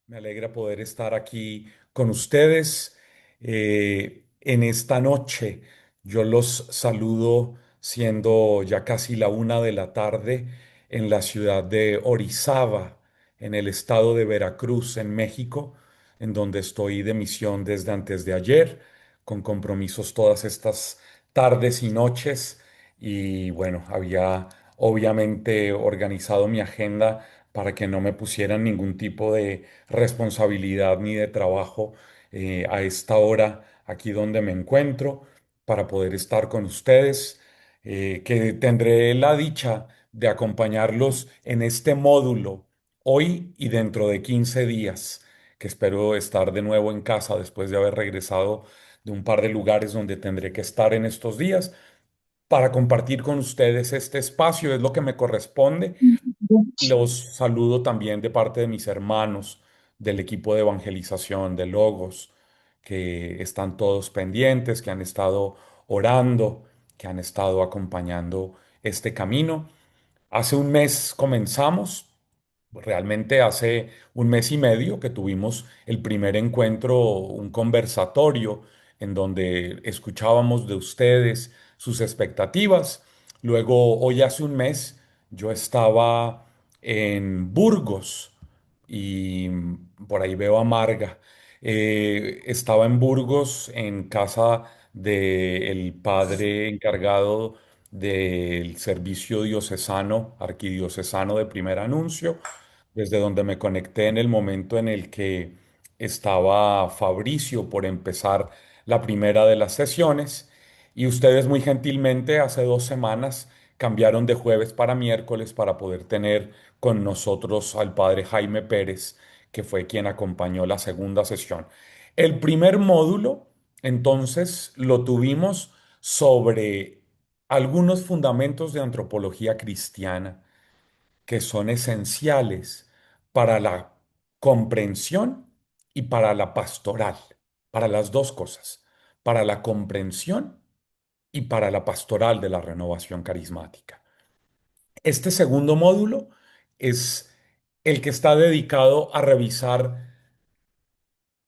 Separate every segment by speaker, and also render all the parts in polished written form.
Speaker 1: Me alegra poder estar aquí con ustedes en esta noche. Yo los saludo siendo ya casi la 1 de la tarde en la ciudad de Orizaba, en el estado de Veracruz, en México, en donde estoy de misión desde antes de ayer, con compromisos todas estas tardes y noches. Y bueno, había obviamente organizado mi agenda para que no me pusieran ningún tipo de responsabilidad ni de trabajo a esta hora aquí donde me encuentro para poder estar con ustedes, que tendré la dicha de acompañarlos en este módulo hoy y dentro de 15 días, que espero estar de nuevo en casa después de haber regresado de un par de lugares donde tendré que estar en estos días para compartir con ustedes este espacio. Es lo que me corresponde. Los saludo también de parte de mis hermanos del equipo de evangelización de Logos, que están todos pendientes, que han estado orando, que han estado acompañando este camino. Hace un mes comenzamos, realmente hace un mes y medio que tuvimos el primer encuentro, un conversatorio en donde escuchábamos de ustedes sus expectativas. Luego, hoy hace un mes, yo estaba en Burgos y por ahí veo a Marga. Estaba en Burgos en casa del padre encargado del servicio diocesano, arquidiocesano de primer anuncio, desde donde me conecté en el momento en el que estaba Fabricio por empezar la primera de las sesiones. Y ustedes muy gentilmente hace 2 semanas cambiaron de jueves para miércoles para poder tener con nosotros al padre Jaime Pérez, que fue quien acompañó la segunda sesión. El primer módulo, entonces, lo tuvimos sobre algunos fundamentos de antropología cristiana que son esenciales para la comprensión y para la pastoral, para las dos cosas, para la comprensión y para la pastoral de la renovación carismática. Este segundo módulo es el que está dedicado a revisar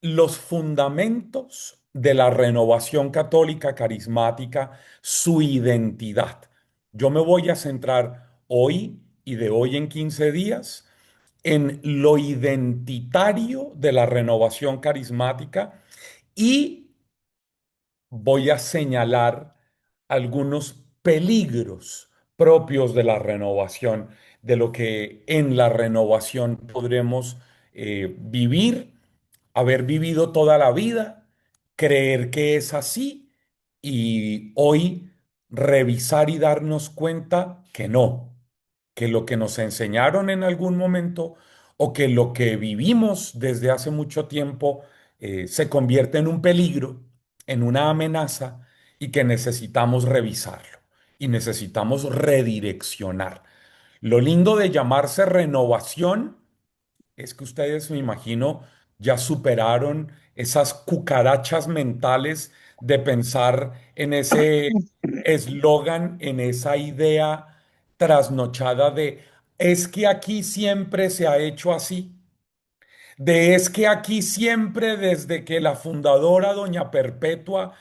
Speaker 1: los fundamentos de la renovación católica carismática, su identidad. Yo me voy a centrar hoy y de hoy en 15 días en lo identitario de la renovación carismática y voy a señalar algunos peligros propios de la renovación, de lo que en la renovación podremos vivir, haber vivido toda la vida, creer que es así y hoy revisar y darnos cuenta que no, que lo que nos enseñaron en algún momento o que lo que vivimos desde hace mucho tiempo se convierte en un peligro, en una amenaza y que necesitamos revisarlo y necesitamos redireccionar. Lo lindo de llamarse renovación es que ustedes, me imagino, ya superaron esas cucarachas mentales de pensar en ese eslogan, en esa idea trasnochada de es que aquí siempre se ha hecho así. De es que aquí siempre, desde que la fundadora, doña Perpetua,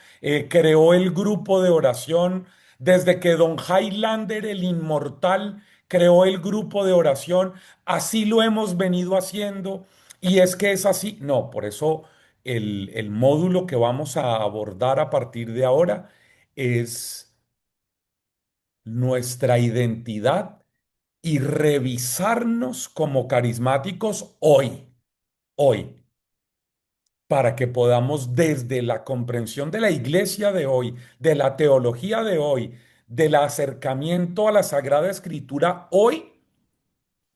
Speaker 1: creó el grupo de oración, desde que don Highlander, el inmortal, creó el grupo de oración, así lo hemos venido haciendo. Y es que es así. No, por eso el módulo que vamos a abordar a partir de ahora es nuestra identidad y revisarnos como carismáticos hoy, para que podamos desde la comprensión de la iglesia de hoy, de la teología de hoy, del acercamiento a la Sagrada Escritura hoy,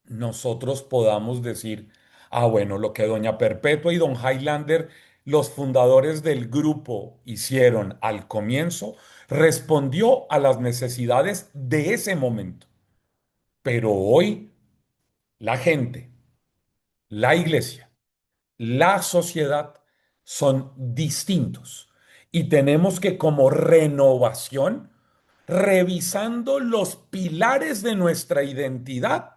Speaker 1: nosotros podamos decir, ah, bueno, lo que doña Perpetua y don Highlander, los fundadores del grupo, hicieron al comienzo, respondió a las necesidades de ese momento. Pero hoy la gente, la iglesia, la sociedad son distintos y tenemos que como renovación, revisando los pilares de nuestra identidad,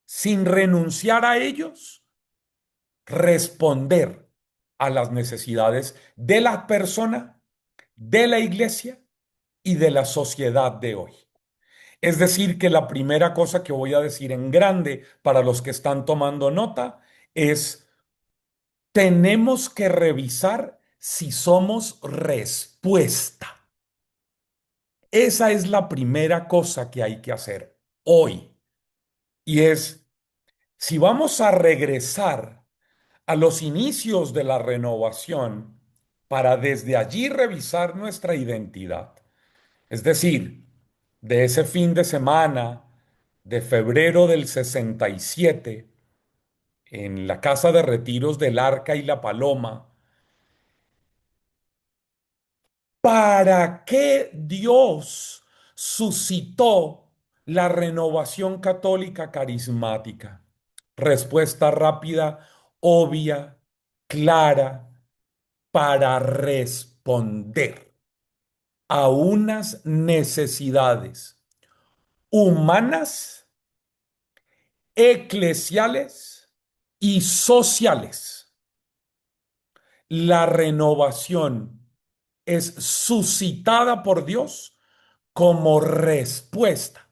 Speaker 1: sin renunciar a ellos, responder a las necesidades de la persona, de la iglesia y de la sociedad de hoy. Es decir, que la primera cosa que voy a decir en grande para los que están tomando nota es, tenemos que revisar si somos respuesta. Esa es la primera cosa que hay que hacer hoy. Y es, si vamos a regresar a los inicios de la renovación para desde allí revisar nuestra identidad, es decir, de ese fin de semana de febrero del 67, en la casa de retiros del Arca y la Paloma, ¿para qué Dios suscitó la renovación católica carismática? Respuesta rápida, obvia, clara, para responder a unas necesidades humanas, eclesiales y sociales. La renovación es suscitada por Dios como respuesta.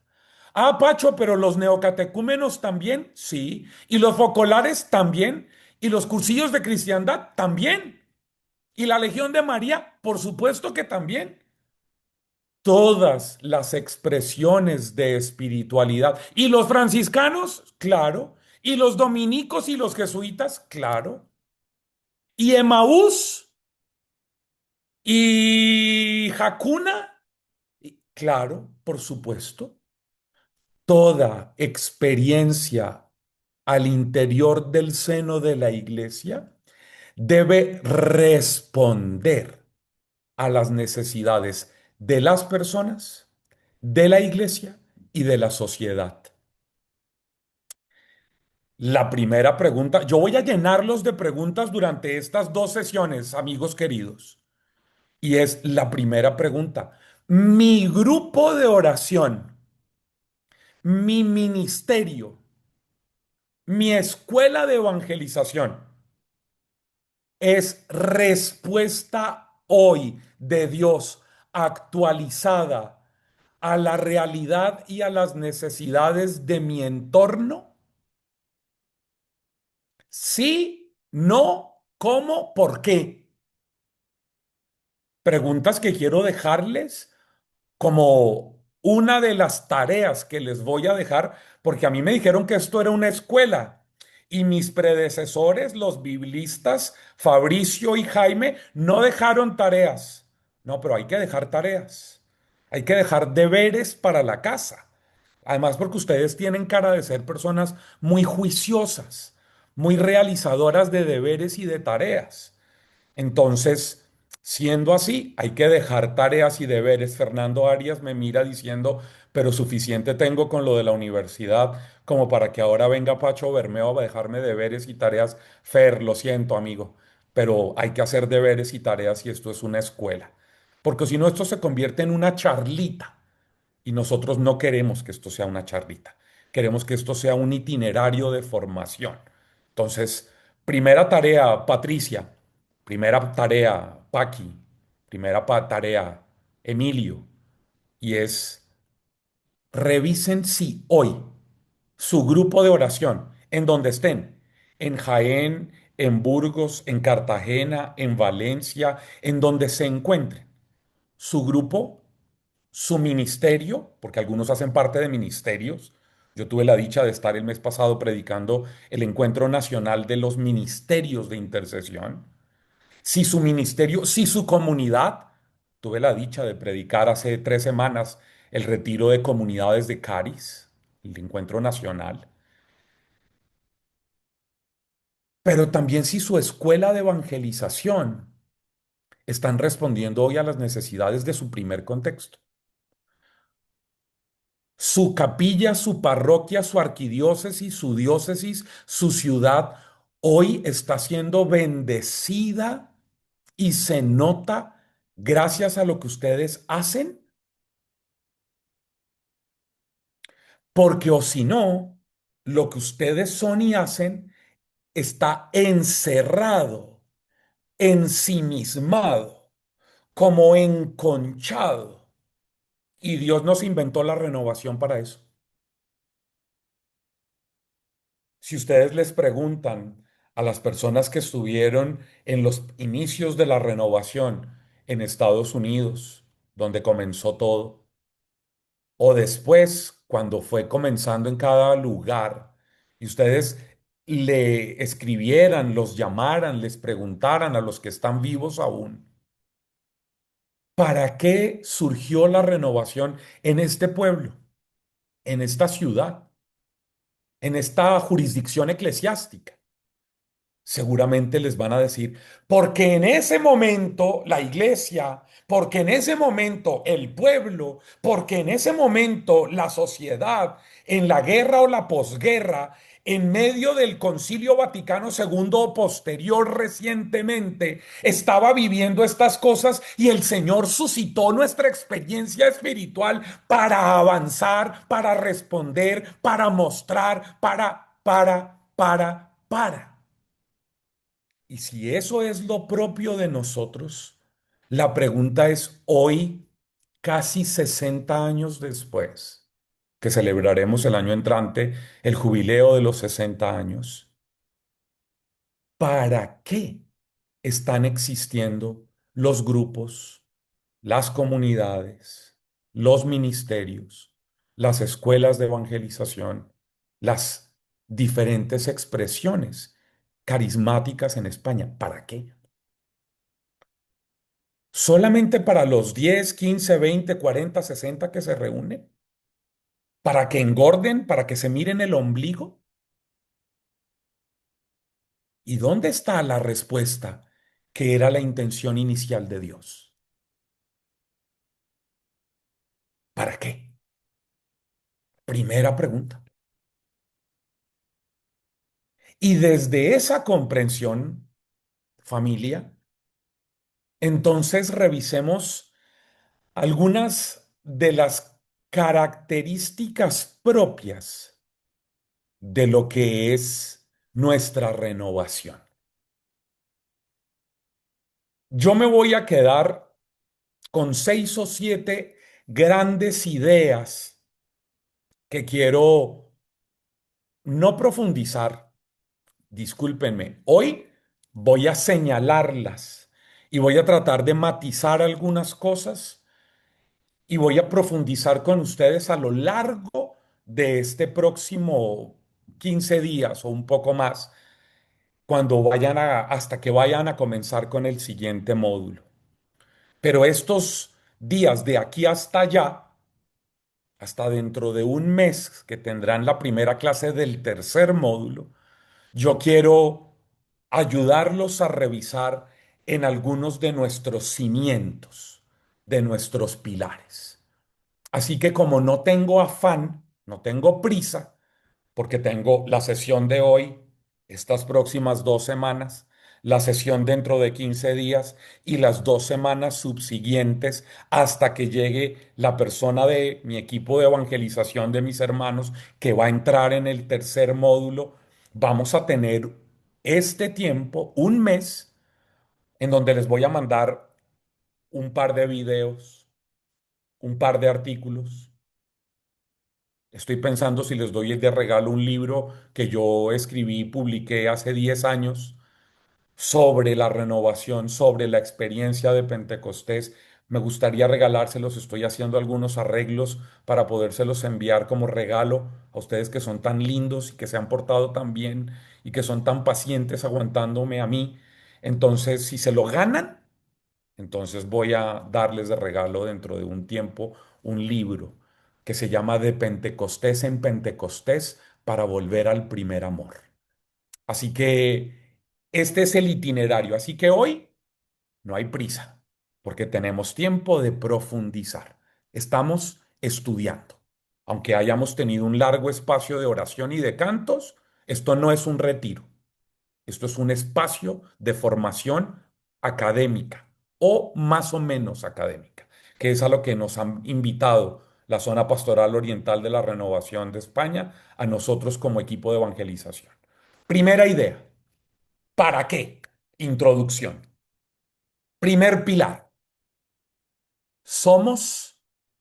Speaker 1: Ah, Pacho, pero los neocatecúmenos también, sí, y los focolares también, y los cursillos de cristiandad también, y la Legión de María, por supuesto que también. Todas las expresiones de espiritualidad. Y los franciscanos, claro, y los dominicos y los jesuitas, claro, y Emaús y Hakuna, claro, por supuesto. Toda experiencia al interior del seno de la iglesia debe responder a las necesidades de las personas, de la iglesia y de la sociedad. La primera pregunta, yo voy a llenarlos de preguntas durante estas dos sesiones, amigos queridos. Y es la primera pregunta. Mi grupo de oración, mi ministerio, mi escuela de evangelización es respuesta hoy de Dios actualizada a la realidad y a las necesidades de mi entorno. Sí, no, ¿cómo? ¿Por qué? Preguntas que quiero dejarles como una de las tareas que les voy a dejar, porque a mí me dijeron que esto era una escuela y mis predecesores, los biblistas, Fabricio y Jaime, no dejaron tareas. No, pero hay que dejar tareas. Hay que dejar deberes para la casa. Además, porque ustedes tienen cara de ser personas muy juiciosas, muy realizadoras de deberes y de tareas. Entonces, siendo así, hay que dejar tareas y deberes. Fernando Arias me mira diciendo, pero suficiente tengo con lo de la universidad como para que ahora venga Pacho Bermeo a dejarme deberes y tareas. Fer, lo siento, amigo, pero hay que hacer deberes y tareas y esto es una escuela. Porque si no, esto se convierte en una charlita. Y nosotros no queremos que esto sea una charlita. Queremos que esto sea un itinerario de formación. Entonces, primera tarea, Patricia. Primera tarea, Paqui. Primera tarea, Emilio. Y es, revisen si hoy su grupo de oración, en donde estén, en Jaén, en Burgos, en Cartagena, en Valencia, en donde se encuentren, su grupo, su ministerio, porque algunos hacen parte de ministerios. Yo tuve la dicha de estar el mes pasado predicando el Encuentro Nacional de los Ministerios de Intercesión. Si su ministerio, si su comunidad, tuve la dicha de predicar hace 3 semanas el retiro de comunidades de Caris, el Encuentro Nacional. Pero también si su escuela de evangelización están respondiendo hoy a las necesidades de su primer contexto. Su capilla, su parroquia, su arquidiócesis, su diócesis, su ciudad, hoy está siendo bendecida y se nota gracias a lo que ustedes hacen, porque o si no, lo que ustedes son y hacen está encerrado, ensimismado, como enconchado. Y Dios nos inventó la renovación para eso. Si ustedes les preguntan a las personas que estuvieron en los inicios de la renovación en Estados Unidos, donde comenzó todo, o después, cuando fue comenzando en cada lugar, y ustedes le escribieran, los llamaran, les preguntaran a los que están vivos aún, ¿para qué surgió la renovación en este pueblo, en esta ciudad, en esta jurisdicción eclesiástica? Seguramente les van a decir, porque en ese momento la iglesia, porque en ese momento el pueblo, porque en ese momento la sociedad, en la guerra o la posguerra, en medio del Concilio Vaticano segundo o posterior recientemente, estaba viviendo estas cosas y el Señor suscitó nuestra experiencia espiritual para avanzar, para responder, para mostrar, para. Y si eso es lo propio de nosotros, la pregunta es hoy, casi 60 años después, que celebraremos el año entrante, el jubileo de los 60 años, ¿para qué están existiendo los grupos, las comunidades, los ministerios, las escuelas de evangelización, las diferentes expresiones carismáticas en España? ¿Para qué? Solamente para los 10, 15, 20, 40, 60 que se reúnen, para que engorden, para que se miren el ombligo. ¿Y dónde está la respuesta que era la intención inicial de Dios? ¿Para qué? Primera pregunta. Y desde esa comprensión, familia, entonces revisemos algunas de las características propias de lo que es nuestra renovación. Yo me voy a quedar con 6 o 7 grandes ideas que quiero no profundizar, discúlpenme. Hoy voy a señalarlas y voy a tratar de matizar algunas cosas y voy a profundizar con ustedes a lo largo de este próximo 15 días o un poco más, cuando hasta que vayan a comenzar con el siguiente módulo. Pero estos días de aquí hasta allá, hasta dentro de un mes que tendrán la primera clase del tercer módulo, yo quiero ayudarlos a revisar en algunos de nuestros cimientos, de nuestros pilares. Así que como no tengo afán, no tengo prisa, porque tengo la sesión de hoy, estas próximas 2 semanas, la sesión dentro de 15 días y las 2 semanas subsiguientes hasta que llegue la persona de mi equipo de evangelización de mis hermanos que va a entrar en el tercer módulo. Vamos a tener este tiempo, un mes, en donde les voy a mandar un par de videos, un par de artículos. Estoy pensando si les doy de regalo un libro que yo escribí y publiqué hace 10 años sobre la renovación, sobre la experiencia de Pentecostés. Me gustaría regalárselos, estoy haciendo algunos arreglos para podérselos enviar como regalo a ustedes que son tan lindos y que se han portado tan bien y que son tan pacientes aguantándome a mí. Entonces, si se lo ganan, entonces voy a darles de regalo dentro de un tiempo un libro que se llama De Pentecostés en Pentecostés para volver al primer amor. Así que este es el itinerario. Así que hoy no hay prisa porque tenemos tiempo de profundizar. Estamos estudiando. Aunque hayamos tenido un largo espacio de oración y de cantos, esto no es un retiro. Esto es un espacio de formación académica o más o menos académica, que es a lo que nos han invitado la Zona Pastoral Oriental de la Renovación de España a nosotros como equipo de evangelización. Primera idea. ¿Para qué? Introducción. Primer pilar. Somos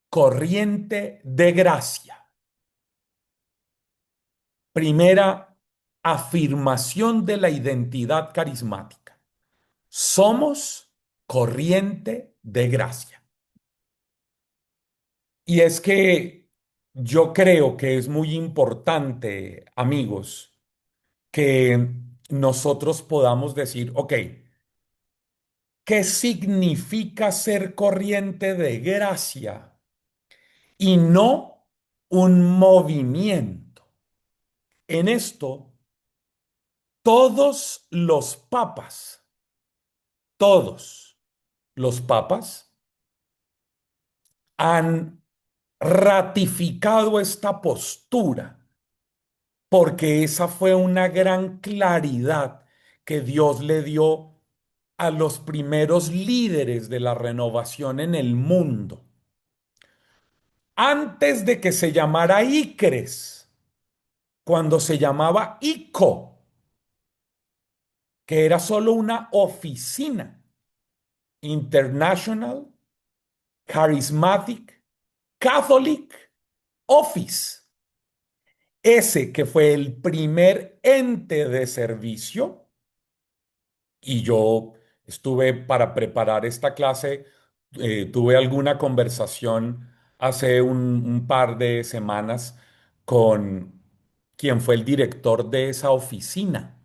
Speaker 1: corriente de gracia. Primera afirmación de la identidad carismática. Somos corriente de gracia. Y es que yo creo que es muy importante, amigos, que nosotros podamos decir, ok, ¿qué significa ser corriente de gracia y no un movimiento? En esto, todos los papas, todos los papas han ratificado esta postura porque esa fue una gran claridad que Dios le dio a los primeros líderes de la renovación en el mundo. Antes de que se llamara ICRES, cuando se llamaba ICO, que era solo una oficina, International Charismatic Catholic Office, ese que fue el primer ente de servicio, y yo estuve para preparar esta clase, tuve alguna conversación hace un par de semanas con quien fue el director de esa oficina,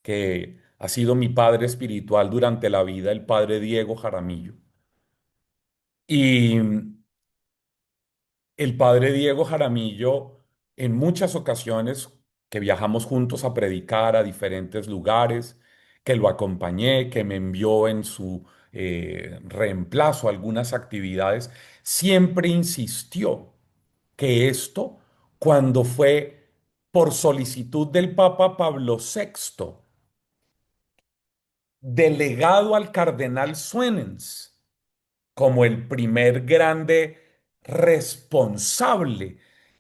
Speaker 1: que ha sido mi padre espiritual durante la vida, el padre Diego Jaramillo. Y el padre Diego Jaramillo, en muchas ocasiones que viajamos juntos a predicar a diferentes lugares, que lo acompañé, que me envió en su reemplazo a algunas actividades, siempre insistió que esto, cuando fue por solicitud del Papa Pablo VI, delegado al cardenal Suenens, como el primer grande responsable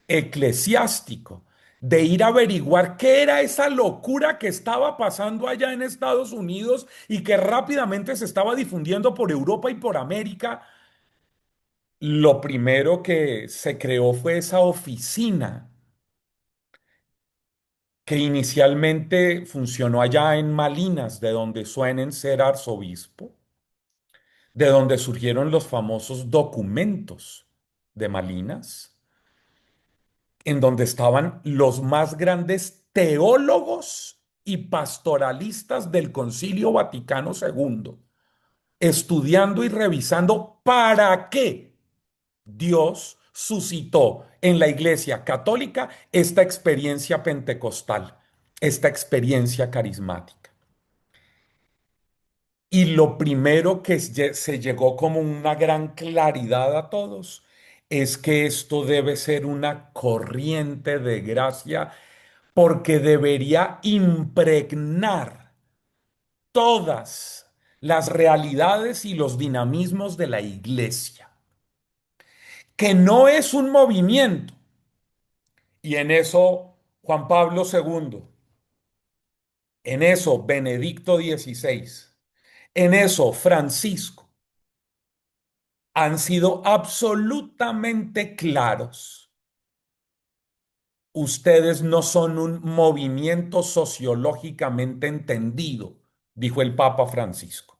Speaker 1: eclesiástico de ir a averiguar qué era esa locura que estaba pasando allá en Estados Unidos y que rápidamente se estaba difundiendo por Europa y por América. Lo primero que se creó fue esa oficina que inicialmente funcionó allá en Malinas, de donde suenen ser arzobispo, de donde surgieron los famosos documentos de Malinas, en donde estaban los más grandes teólogos y pastoralistas del Concilio Vaticano II, estudiando y revisando para qué Dios suscitó en la Iglesia Católica esta experiencia pentecostal, esta experiencia carismática. Y lo primero que se llegó como una gran claridad a todos es que esto debe ser una corriente de gracia porque debería impregnar todas las realidades y los dinamismos de la iglesia, que no es un movimiento. Y en eso Juan Pablo II, en eso Benedicto XVI, en eso Francisco, han sido absolutamente claros. Ustedes no son un movimiento sociológicamente entendido, dijo el Papa Francisco.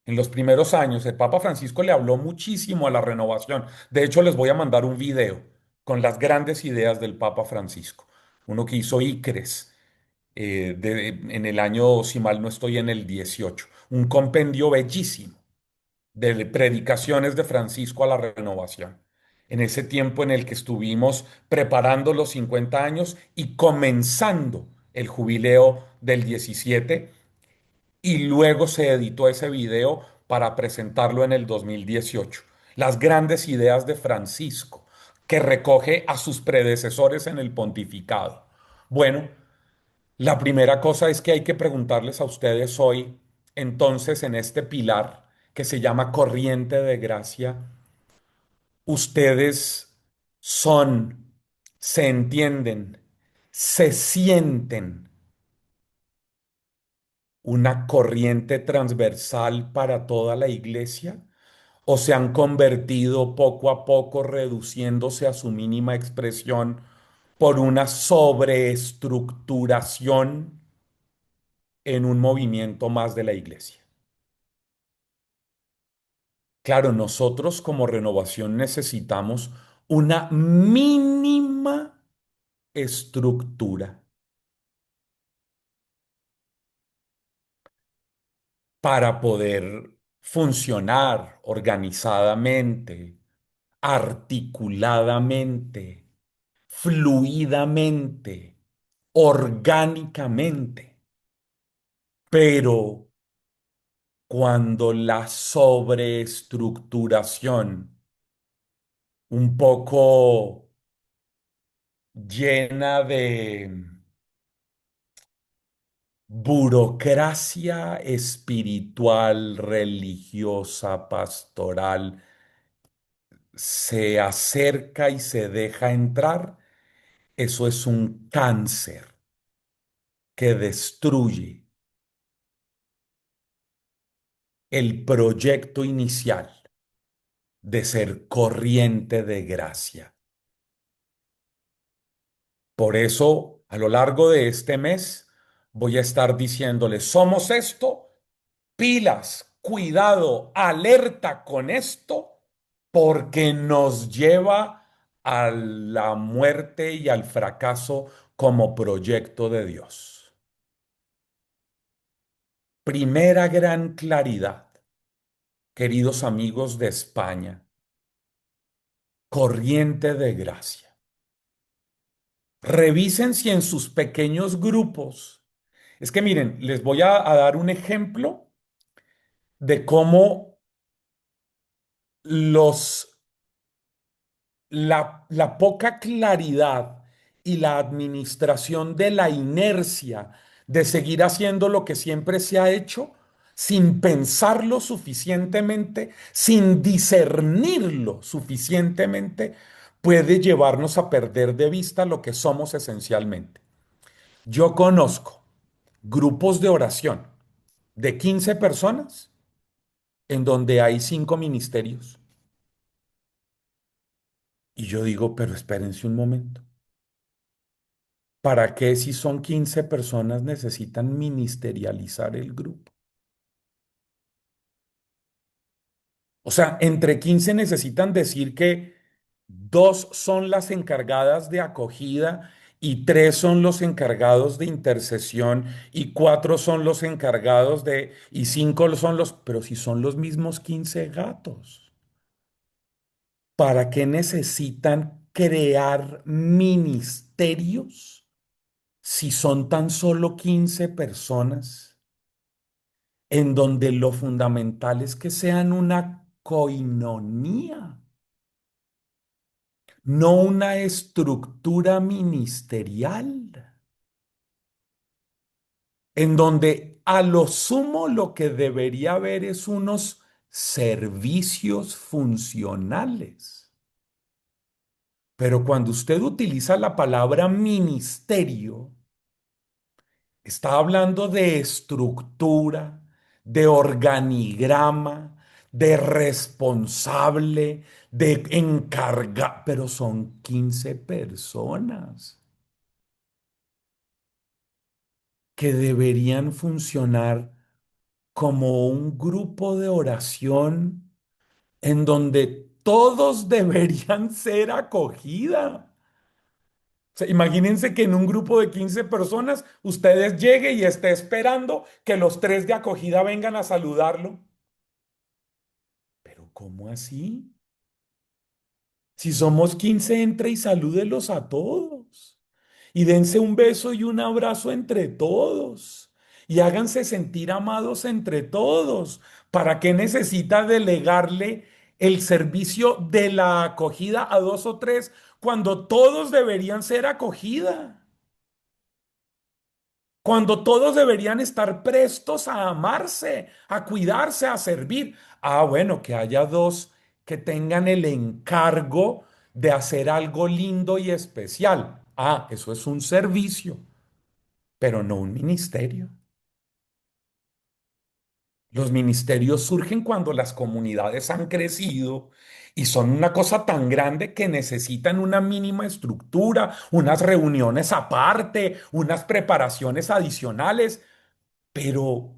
Speaker 1: En los primeros años, el Papa Francisco le habló muchísimo a la renovación. De hecho, les voy a mandar un video con las grandes ideas del Papa Francisco. Uno que hizo ICRES en el año, si mal no estoy, en el 18. Un compendio bellísimo de predicaciones de Francisco a la renovación. En ese tiempo en el que estuvimos preparando los 50 años y comenzando el jubileo del 17, y luego se editó ese video para presentarlo en el 2018. Las grandes ideas de Francisco, que recoge a sus predecesores en el pontificado. Bueno, la primera cosa es que hay que preguntarles a ustedes hoy, entonces, en este pilar que se llama corriente de gracia, ustedes son, se entienden, se sienten una corriente transversal para toda la iglesia o se han convertido poco a poco, reduciéndose a su mínima expresión por una sobreestructuración en un movimiento más de la iglesia. Claro, nosotros como renovación necesitamos una mínima estructura para poder funcionar organizadamente, articuladamente, fluidamente, orgánicamente. Pero cuando la sobreestructuración un poco llena de burocracia espiritual, religiosa, pastoral, se acerca y se deja entrar, eso es un cáncer que destruye el proyecto inicial de ser corriente de gracia. Por eso, a lo largo de este mes, voy a estar diciéndoles, somos esto, pilas, cuidado, alerta con esto, porque nos lleva a la muerte y al fracaso como proyecto de Dios. Primera gran claridad, queridos amigos de España, corriente de gracia. Revisen si en sus pequeños grupos, es que miren, les voy a dar un ejemplo de cómo los la poca claridad y la administración de la inercia de seguir haciendo lo que siempre se ha hecho sin pensarlo suficientemente, sin discernirlo suficientemente, puede llevarnos a perder de vista lo que somos esencialmente. Yo conozco grupos de oración de 15 personas en donde hay 5 ministerios. Y yo digo, pero espérense un momento. ¿Para qué si son 15 personas necesitan ministerializar el grupo? O sea, entre 15 necesitan decir que dos son las encargadas de acogida y tres son los encargados de intercesión y cuatro son los encargados de y cinco son los, pero si son los mismos 15 gatos, ¿para qué necesitan crear ministerios si son tan solo 15 personas? En donde lo fundamental es que sean una coinonía, no una estructura ministerial, en donde a lo sumo lo que debería haber es unos servicios funcionales. Pero cuando usted utiliza la palabra ministerio, está hablando de estructura, de organigrama, de responsable, de encarga, pero son 15 personas que deberían funcionar como un grupo de oración en donde todos deberían ser acogida. O sea, imagínense que en un grupo de 15 personas ustedes lleguen y esté esperando que los tres de acogida vengan a saludarlo. Pero ¿cómo así? Si somos 15 entre y salúdelos a todos. Y dense un beso y un abrazo entre todos. Y háganse sentir amados entre todos. ¿Para qué necesita delegarle el servicio de la acogida a dos o tres cuando todos deberían ser acogida? Cuando todos deberían estar prestos a amarse, a cuidarse, a servir. Ah, bueno, que haya dos que tengan el encargo de hacer algo lindo y especial. Ah, eso es un servicio, pero no un ministerio. Los ministerios surgen cuando las comunidades han crecido y son una cosa tan grande que necesitan una mínima estructura, unas reuniones aparte, unas preparaciones adicionales, pero,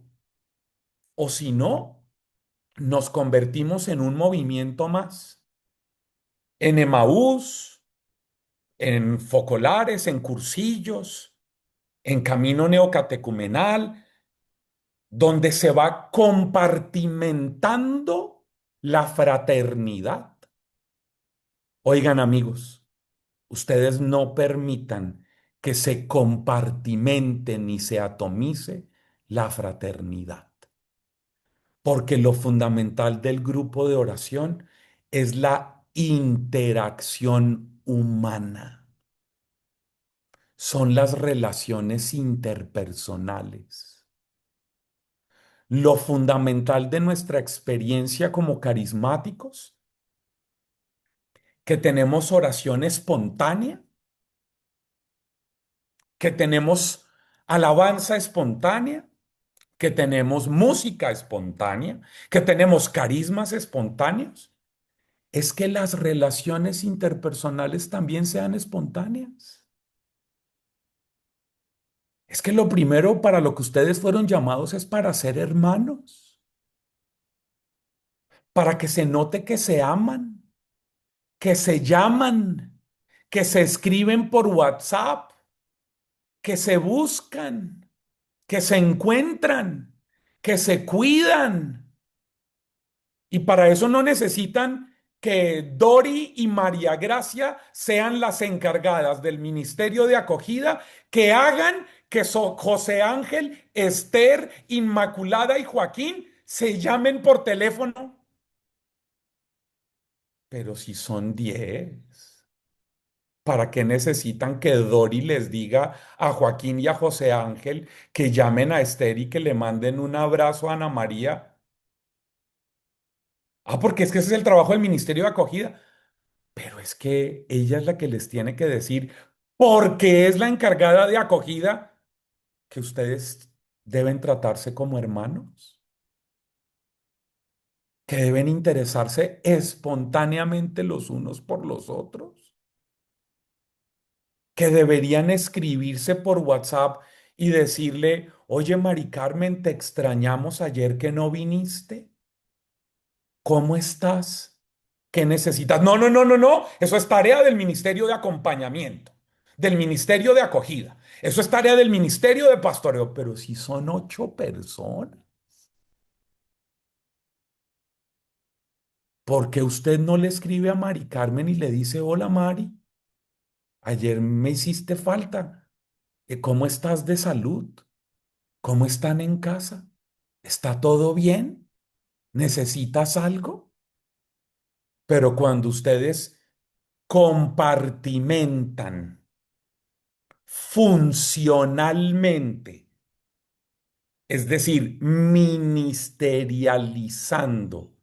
Speaker 1: o si no, nos convertimos en un movimiento más. En Emaús, en Focolares, en Cursillos, en Camino Neocatecumenal, donde se va compartimentando la fraternidad. Oigan, amigos, ustedes no permitan que se compartimente ni se atomice la fraternidad, porque lo fundamental del grupo de oración es la interacción humana, son las relaciones interpersonales. Lo fundamental de nuestra experiencia como carismáticos, que tenemos oración espontánea, que tenemos alabanza espontánea, que tenemos música espontánea, que tenemos carismas espontáneos, es que las relaciones interpersonales también sean espontáneas. Es que lo primero para lo que ustedes fueron llamados es para ser hermanos, para que se note que se aman, que se llaman, que se escriben por WhatsApp, que se buscan, que se encuentran, que se cuidan. Y para eso no necesitan que Dori y María Gracia sean las encargadas del ministerio de acogida, que hagan que José Ángel, Esther, Inmaculada y Joaquín se llamen por teléfono. Pero si son 10. ¿Para qué necesitan que Dori les diga a Joaquín y a José Ángel que llamen a Esther y que le manden un abrazo a Ana María? Ah, porque es que ese es el trabajo del Ministerio de Acogida. Pero es que ella es la que les tiene que decir, porque es la encargada de acogida, que ustedes deben tratarse como hermanos, que deben interesarse espontáneamente los unos por los otros, que deberían escribirse por WhatsApp y decirle, oye, Mari Carmen, te extrañamos ayer que no viniste. ¿Cómo estás? ¿Qué necesitas? No, no, no, no, no. Eso es tarea del Ministerio de Acompañamiento, del Ministerio de Acogida. Eso es tarea del Ministerio de Pastoreo. Pero si son 8 personas, ¿por qué usted no le escribe a Mari Carmen y le dice, hola Mari, ayer me hiciste falta? ¿Cómo estás de salud? ¿Cómo están en casa? ¿Está todo bien? ¿Necesitas algo? Pero cuando ustedes compartimentan funcionalmente, es decir, ministerializando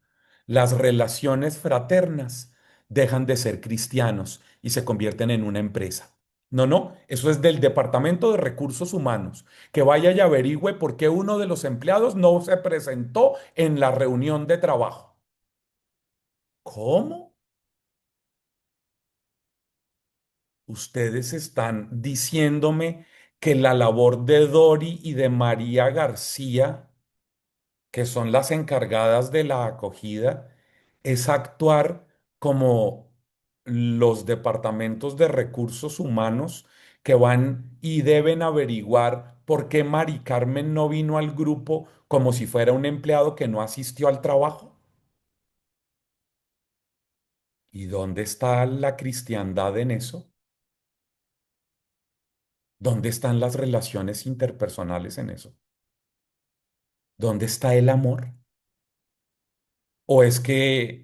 Speaker 1: las relaciones fraternas, dejan de ser cristianos y se convierten en una empresa. No, no, eso es del Departamento de Recursos Humanos, que vaya y averigüe por qué uno de los empleados no se presentó en la reunión de trabajo. ¿Cómo? Ustedes están diciéndome que la labor de Dori y de María García, que son las encargadas de la acogida, es actuar como los departamentos de recursos humanos que van y deben averiguar por qué Mari Carmen no vino al grupo como si fuera un empleado que no asistió al trabajo. ¿Y dónde está la cristiandad en eso? ¿Dónde están las relaciones interpersonales en eso? ¿Dónde está el amor? ¿O es que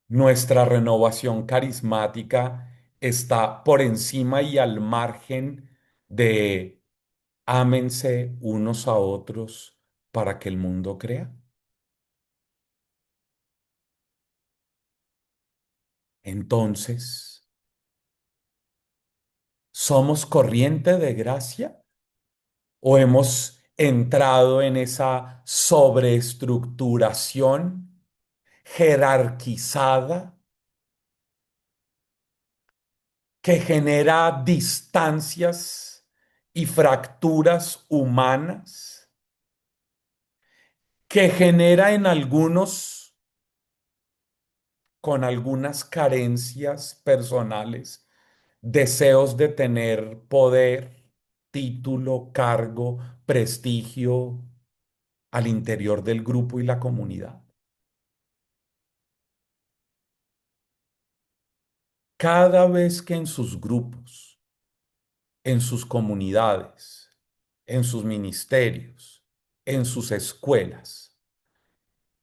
Speaker 1: nuestra renovación carismática está por encima y al margen de ámense unos a otros para que el mundo crea? Entonces, ¿Somos corriente de gracia o hemos entrado en esa sobreestructuración jerarquizada que genera distancias y fracturas humanas, que genera en algunos con algunas carencias personales, deseos de tener poder, título, cargo, prestigio al interior del grupo y la comunidad? Cada vez que en sus grupos, en sus comunidades, en sus ministerios, en sus escuelas,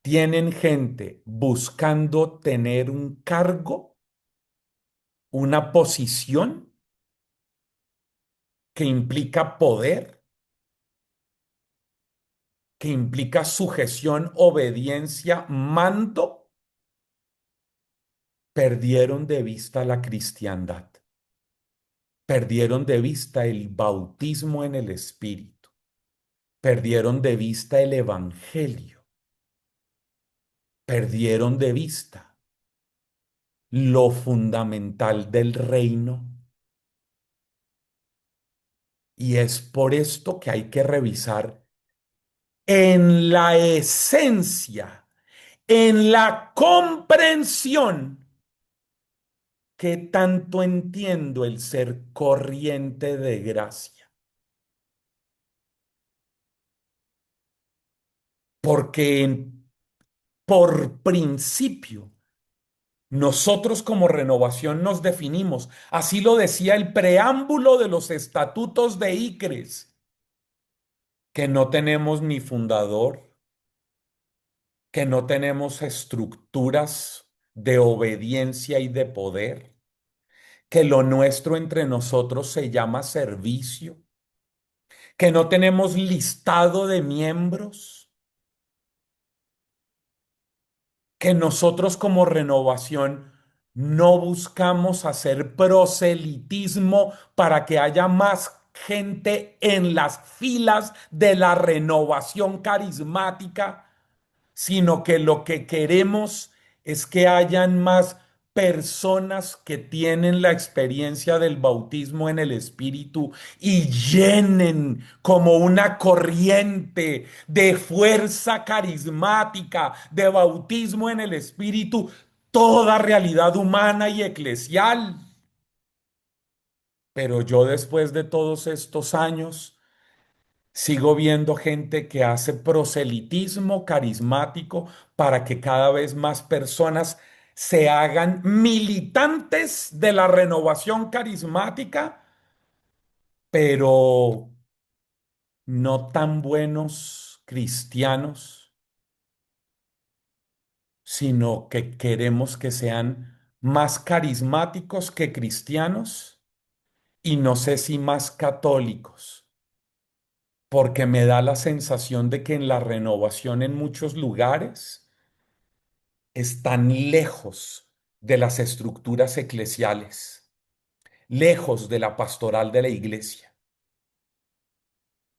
Speaker 1: tienen gente buscando tener un cargo, una posición que implica poder, que implica sujeción, obediencia, mando, perdieron de vista la cristiandad, perdieron de vista el bautismo en el Espíritu, perdieron de vista el Evangelio, perdieron de vista lo fundamental del reino. Y es por esto que hay que revisar en la esencia, en la comprensión, qué tanto entiendo el ser corriente de gracia. Porque por principio, nosotros como renovación nos definimos, así lo decía el preámbulo de los estatutos de ICRES, que no tenemos ni fundador, que no tenemos estructuras de obediencia y de poder, que lo nuestro entre nosotros se llama servicio, que no tenemos listado de miembros, que nosotros como renovación no buscamos hacer proselitismo para que haya más gente en las filas de la renovación carismática, sino que lo que queremos es que hayan más personas que tienen la experiencia del bautismo en el Espíritu y llenen como una corriente de fuerza carismática, de bautismo en el Espíritu, toda realidad humana y eclesial. Pero yo después de todos estos años, sigo viendo gente que hace proselitismo carismático para que cada vez más personas se hagan militantes de la renovación carismática, pero no tan buenos cristianos, sino que queremos que sean más carismáticos que cristianos y no sé si más católicos, porque me da la sensación de que en la renovación en muchos lugares están lejos de las estructuras eclesiales, lejos de la pastoral de la iglesia,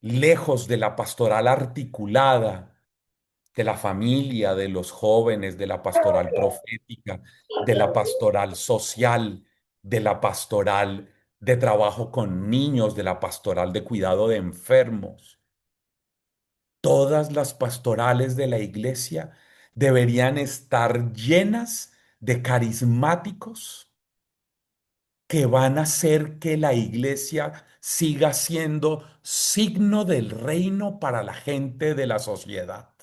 Speaker 1: lejos de la pastoral articulada de la familia, de los jóvenes, de la pastoral profética, de la pastoral social, de la pastoral de trabajo con niños, de la pastoral de cuidado de enfermos. Todas las pastorales de la iglesia deberían estar llenas de carismáticos que van a hacer que la iglesia siga siendo signo del reino para la gente de la sociedad.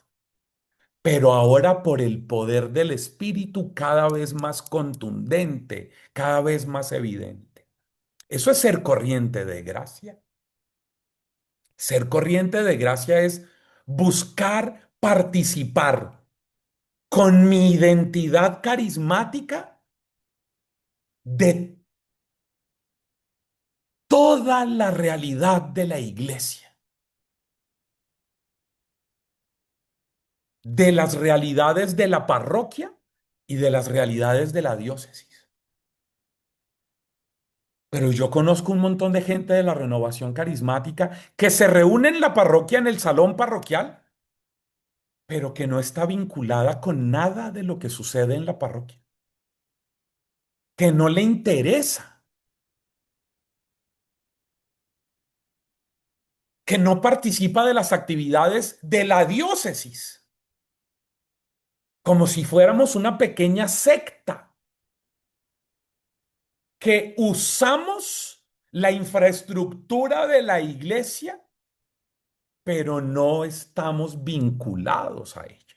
Speaker 1: Pero ahora por el poder del Espíritu cada vez más contundente, cada vez más evidente. Eso es ser corriente de gracia. Ser corriente de gracia es buscar participar con mi identidad carismática de toda la realidad de la iglesia, de las realidades de la parroquia y de las realidades de la diócesis. Pero yo conozco un montón de gente de la renovación carismática que se reúne en la parroquia, en el salón parroquial, pero que no está vinculada con nada de lo que sucede en la parroquia, que no le interesa, que no participa de las actividades de la diócesis, como si fuéramos una pequeña secta, que usamos la infraestructura de la iglesia, pero no estamos vinculados a ella.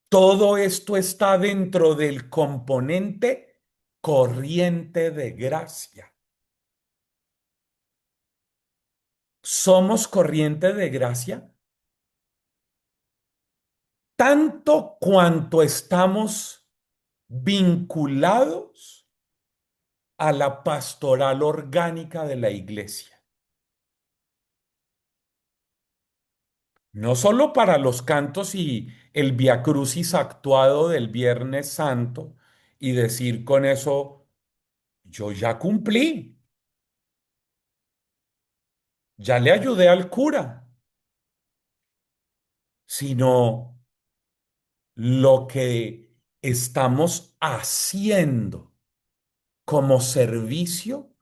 Speaker 1: Todo esto está dentro del componente corriente de gracia. Somos corriente de gracia tanto cuanto estamos vinculados a la pastoral orgánica de la iglesia. No solo para los cantos y el Via Crucis actuado del Viernes Santo y decir con eso, yo ya cumplí, ya le ayudé al cura, sino lo que estamos haciendo como servicio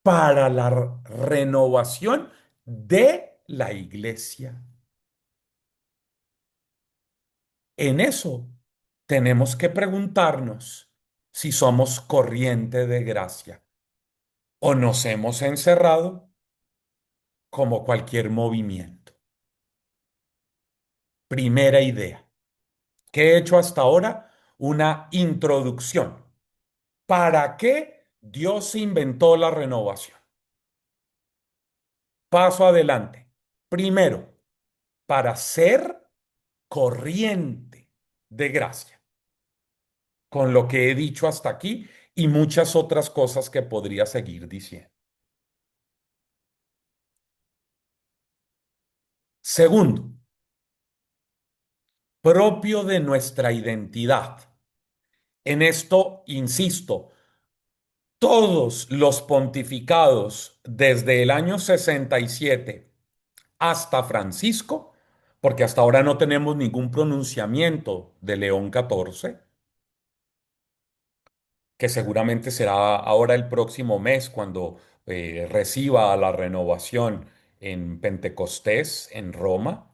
Speaker 1: para la renovación de la iglesia. En eso tenemos que preguntarnos si somos corriente de gracia o nos hemos encerrado como cualquier movimiento. Primera idea. ¿Qué he hecho hasta ahora? Una introducción. ¿Para qué Dios inventó la renovación? Paso adelante. Primero, para ser corriente de gracia, con lo que he dicho hasta aquí y muchas otras cosas que podría seguir diciendo. Segundo, propio de nuestra identidad. En esto, insisto, todos los pontificados desde el año 67 hasta Francisco, porque hasta ahora no tenemos ningún pronunciamiento de León XIV, que seguramente será ahora el próximo mes cuando reciba la renovación en Pentecostés, en Roma,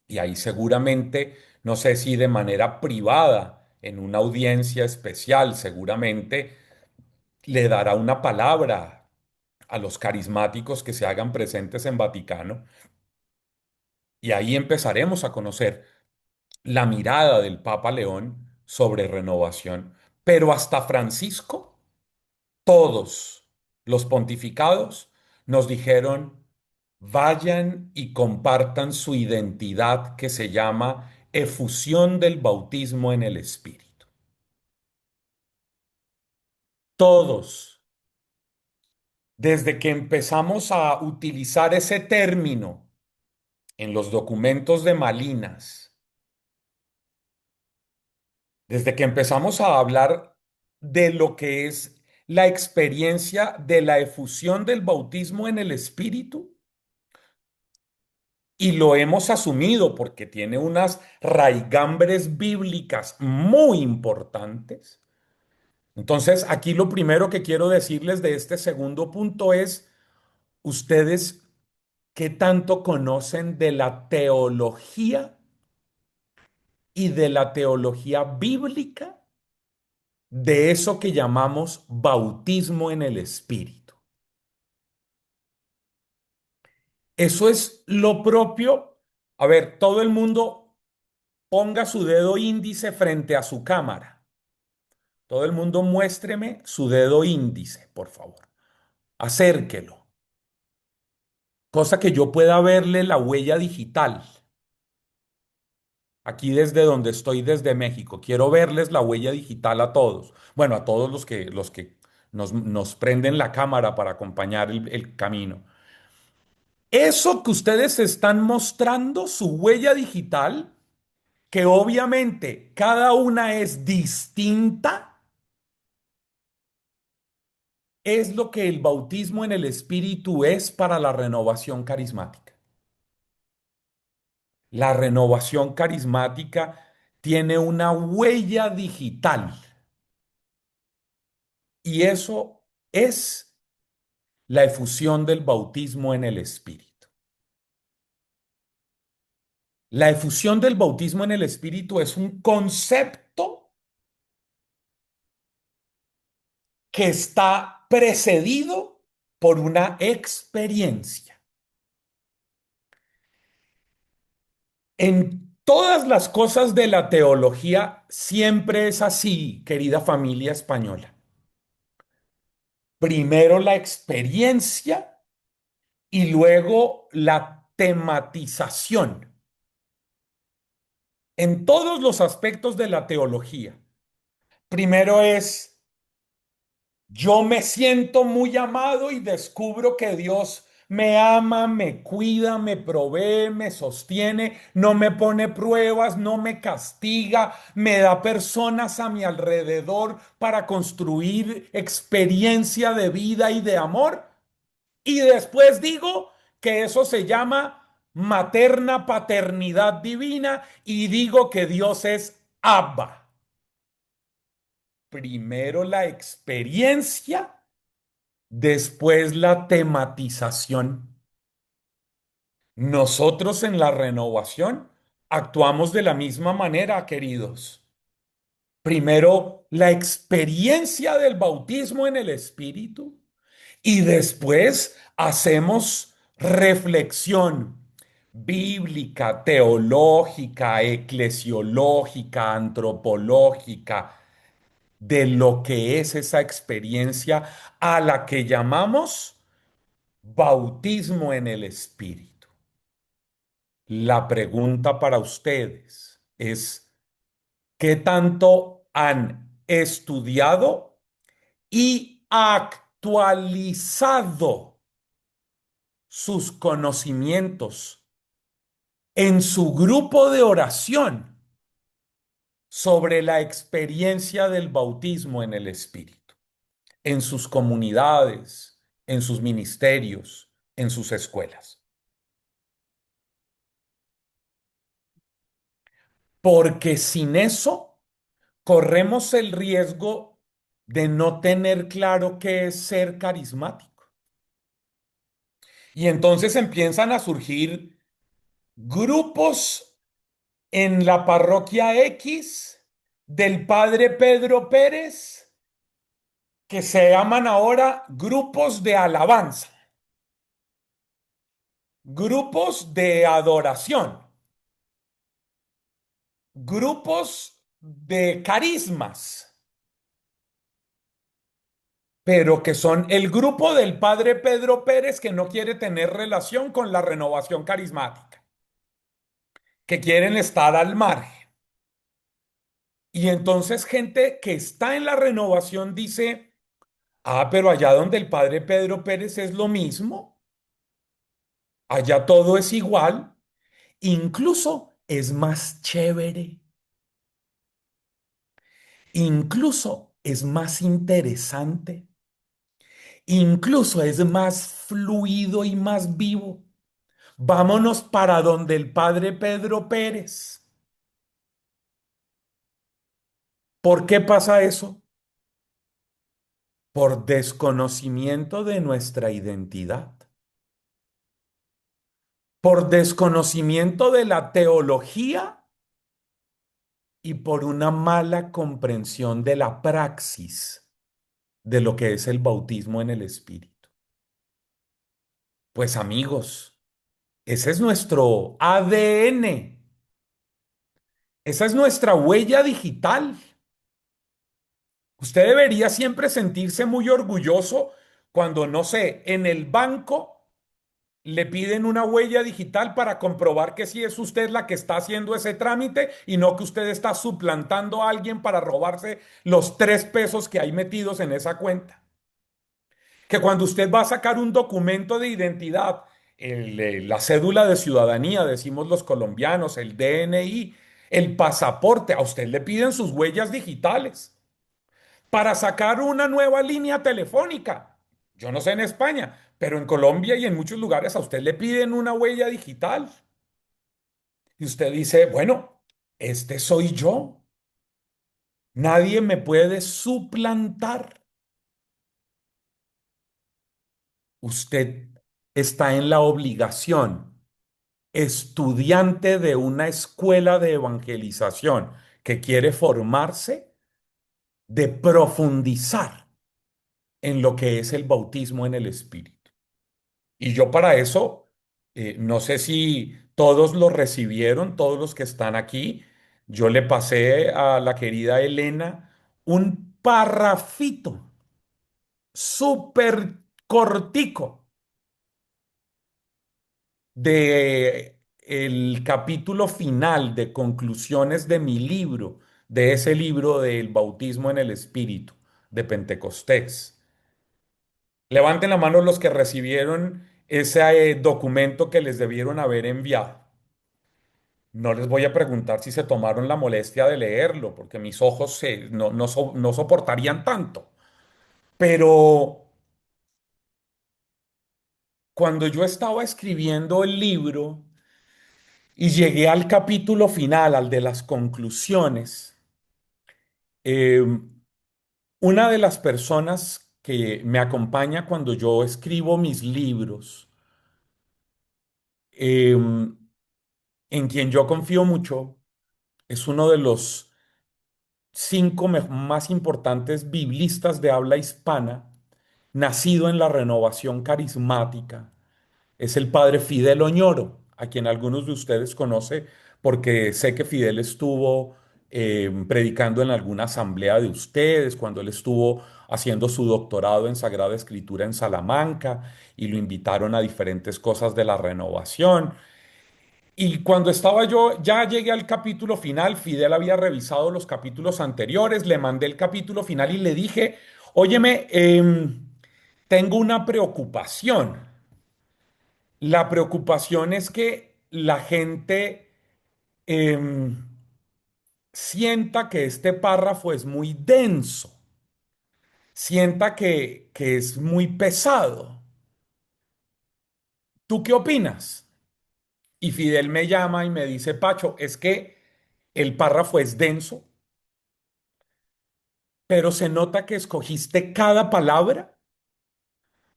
Speaker 1: y ahí seguramente, no sé si de manera privada, en una audiencia especial, seguramente le dará una palabra a los carismáticos que se hagan presentes en Vaticano, y ahí empezaremos a conocer la mirada del Papa León sobre renovación. Pero hasta Francisco, todos los pontificados nos dijeron, vayan y compartan su identidad que se llama efusión del bautismo en el Espíritu. Todos, desde que empezamos a utilizar ese término en los documentos de Malinas, desde que empezamos a hablar de lo que es la experiencia de la efusión del bautismo en el Espíritu, y lo hemos asumido porque tiene unas raigambres bíblicas muy importantes. Entonces, aquí lo primero que quiero decirles de este segundo punto es, ustedes, ¿qué tanto conocen de la teología y de la teología bíblica de eso que llamamos bautismo en el Espíritu? Eso es lo propio. A ver, todo el mundo ponga su dedo índice frente a su cámara. Todo el mundo muéstreme su dedo índice, por favor. Acérquelo. Cosa que yo pueda verle la huella digital. Aquí desde donde estoy, desde México. Quiero verles la huella digital a todos. Bueno, a todos los que nos prenden la cámara para acompañar el camino. Eso que ustedes están mostrando, su huella digital, que obviamente cada una es distinta, es lo que el bautismo en el Espíritu es para la renovación carismática? La renovación carismática tiene una huella digital y eso es la efusión del bautismo en el Espíritu. La efusión del bautismo en el Espíritu es un concepto que está precedido por una experiencia. En todas las cosas de la teología siempre es así, querida familia española. Primero la experiencia y luego la tematización. En todos los aspectos de la teología. Primero es yo me siento muy amado y descubro que Dios me ama, me cuida, me provee, me sostiene, no me pone pruebas, no me castiga, me da personas a mi alrededor para construir experiencia de vida y de amor. Y después digo que eso se llama materna paternidad divina y digo que Dios es Abba. Primero la experiencia. Después la tematización. Nosotros en la renovación actuamos de la misma manera, queridos. Primero, la experiencia del bautismo en el Espíritu y después hacemos reflexión bíblica, teológica, eclesiológica, antropológica de lo que es esa experiencia a la que llamamos bautismo en el Espíritu. La pregunta para ustedes es, ¿qué tanto han estudiado y actualizado sus conocimientos en su grupo de oración sobre la experiencia del bautismo en el Espíritu, en sus comunidades, en sus ministerios, en sus escuelas? Porque sin eso corremos el riesgo de no tener claro qué es ser carismático. Y entonces empiezan a surgir grupos en la parroquia X del padre Pedro Pérez que se llaman ahora grupos de alabanza, grupos de adoración, grupos de carismas, pero que son el grupo del padre Pedro Pérez que no quiere tener relación con la renovación carismática, que quieren estar al margen. Y entonces gente que está en la renovación dice, ah, pero allá donde el padre Pedro Pérez es lo mismo, allá todo es igual, incluso es más chévere, incluso es más interesante, incluso es más fluido y más vivo. Vámonos para donde el padre Pedro Pérez. ¿Por qué pasa eso? Por desconocimiento de nuestra identidad, por desconocimiento de la teología y por una mala comprensión de la praxis de lo que es el bautismo en el Espíritu. Pues amigos, ese es nuestro ADN, esa es nuestra huella digital. Usted debería siempre sentirse muy orgulloso cuando, no sé, en el banco le piden una huella digital para comprobar que sí es usted la que está haciendo ese trámite y no que usted está suplantando a alguien para robarse los 3 pesos que hay metidos en esa cuenta. Que cuando usted va a sacar un documento de identidad, la cédula de ciudadanía, decimos los colombianos, el DNI, el pasaporte, a usted le piden sus huellas digitales para sacar una nueva línea telefónica. Yo no sé en España, pero en Colombia y en muchos lugares a usted le piden una huella digital y usted dice, bueno, este soy yo. Nadie me puede suplantar. Usted está en la obligación, estudiante de una escuela de evangelización que quiere formarse, de profundizar en lo que es el bautismo en el Espíritu. Y yo para eso, no sé si todos lo recibieron, todos los que están aquí, yo le pasé a la querida Elena un parrafito súper cortico de el capítulo final de conclusiones de mi libro, de ese libro del bautismo en el Espíritu de Pentecostés. Levanten la mano los que recibieron ese documento que les debieron haber enviado. No les voy a preguntar si se tomaron la molestia de leerlo, porque mis ojos no soportarían tanto. Pero cuando yo estaba escribiendo el libro y llegué al capítulo final, al de las conclusiones, eh, una de las personas que me acompaña cuando yo escribo mis libros, eh, en quien yo confío mucho, es uno de los cinco más importantes biblistas de habla hispana, nacido en la renovación carismática. Es el padre Fidel Oñoro, a quien algunos de ustedes conocen porque sé que Fidel estuvo predicando en alguna asamblea de ustedes, cuando él estuvo haciendo su doctorado en Sagrada Escritura en Salamanca y lo invitaron a diferentes cosas de la renovación. Y cuando estaba yo, ya llegué al capítulo final, Fidel había revisado los capítulos anteriores, le mandé el capítulo final y le dije, óyeme, tengo una preocupación. La preocupación es que la gente em, sienta que este párrafo es muy denso, sienta que es muy pesado. ¿Tú qué opinas? Y Fidel me llama y me dice, Pacho, es que el párrafo es denso, pero se nota que escogiste cada palabra